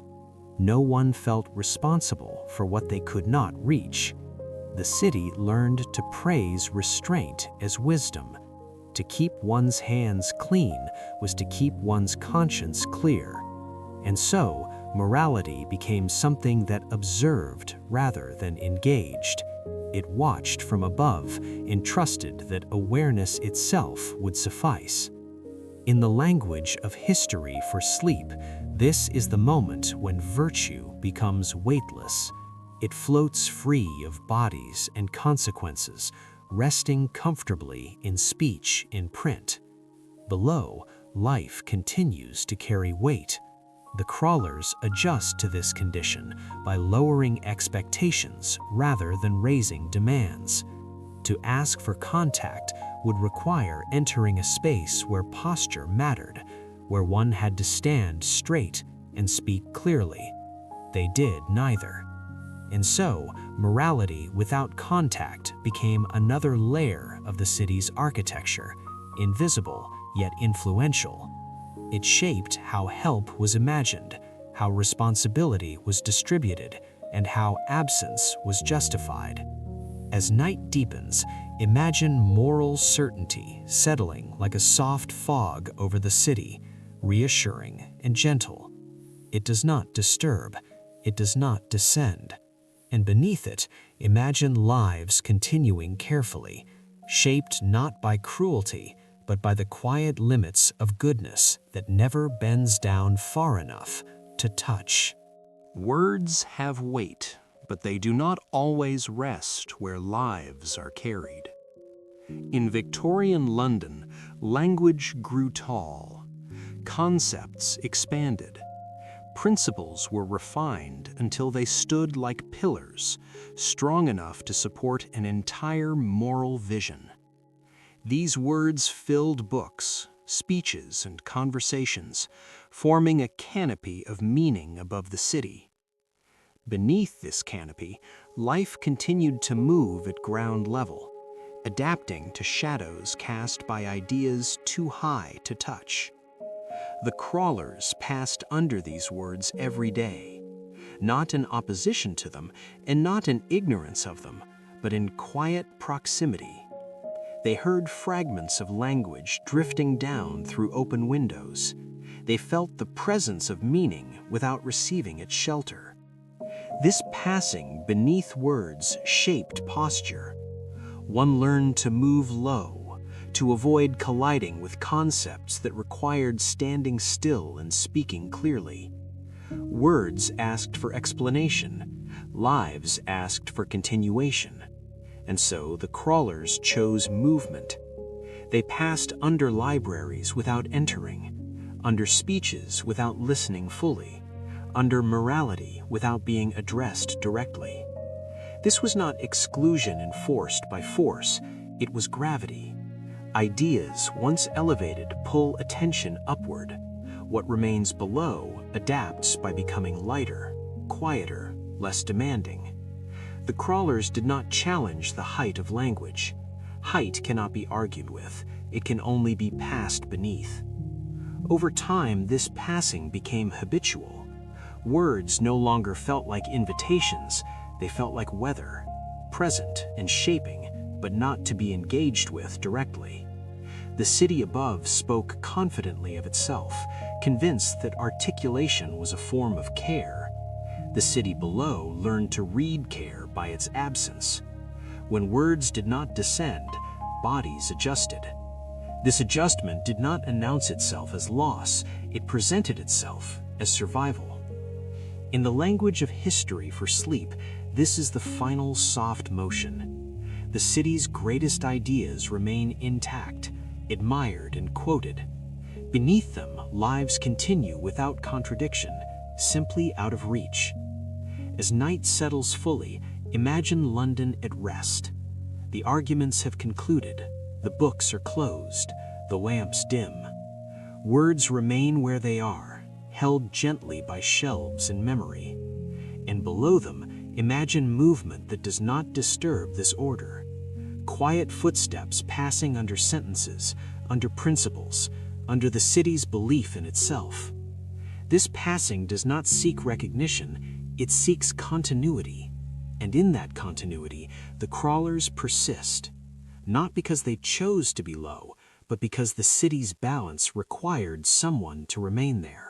No one felt responsible for what they could not reach. The city learned to praise restraint as wisdom. To keep one's hands clean was to keep one's conscience clear. And so, morality became something that observed rather than engaged. It watched from above and trusted that awareness itself would suffice. In the language of history for sleep, this is the moment when virtue becomes weightless. It floats free of bodies and consequences, resting comfortably in speech in print. Below, life continues to carry weight. The crawlers adjust to this condition by lowering expectations rather than raising demands. To ask for contact would require entering a space where posture mattered, where one had to stand straight and speak clearly. They did neither. And so, morality without contact became another layer of the city's architecture, invisible yet influential. It shaped how help was imagined, how responsibility was distributed, and how absence was justified. As night deepens, imagine moral certainty settling like a soft fog over the city, reassuring and gentle. It does not disturb, it does not descend. And beneath it, imagine lives continuing carefully, shaped not by cruelty, but by the quiet limits of goodness that never bends down far enough to touch. Words have weight, but they do not always rest where lives are carried. In Victorian London, language grew tall, concepts expanded, principles were refined until they stood like pillars, strong enough to support an entire moral vision. These words filled books, speeches, and conversations, forming a canopy of meaning above the city. Beneath this canopy, life continued to move at ground level. adapting to shadows cast by ideas too high to touch. The crawlers passed under these words every day, not in opposition to them and not in ignorance of them, but in quiet proximity. They heard fragments of language drifting down through open windows. They felt the presence of meaning without receiving its shelter. This passing beneath words shaped posture. One learned to move low, to avoid colliding with concepts that required standing still and speaking clearly. Words asked for explanation, lives asked for continuation. And so the crawlers chose movement. They passed under libraries without entering, under speeches without listening fully, under morality without being addressed directly. This was not exclusion enforced by force, it was gravity. Ideas, once elevated, pull attention upward. What remains below adapts by becoming lighter, quieter, less demanding. The crawlers did not challenge the height of language. Height cannot be argued with, it can only be passed beneath. Over time, this passing became habitual. Words no longer felt like invitations, they felt like weather, present and shaping, but not to be engaged with directly. The city above spoke confidently of itself, convinced that articulation was a form of care. The city below learned to read care by its absence. When words did not descend, bodies adjusted. This adjustment did not announce itself as loss, it presented itself as survival. In the language of history for sleep, this is the final soft motion. The city's greatest ideas remain intact, admired and quoted. Beneath them, lives continue without contradiction, simply out of reach. As night settles fully, imagine London at rest. The arguments have concluded, the books are closed, the lamps dim. Words remain where they are, held gently by shelves in memory. And below them, imagine movement that does not disturb this order. Quiet footsteps passing under sentences, under principles, under the city's belief in itself. This passing does not seek recognition, it seeks continuity. And in that continuity, the crawlers persist, not because they chose to be low, but because the city's balance required someone to remain there.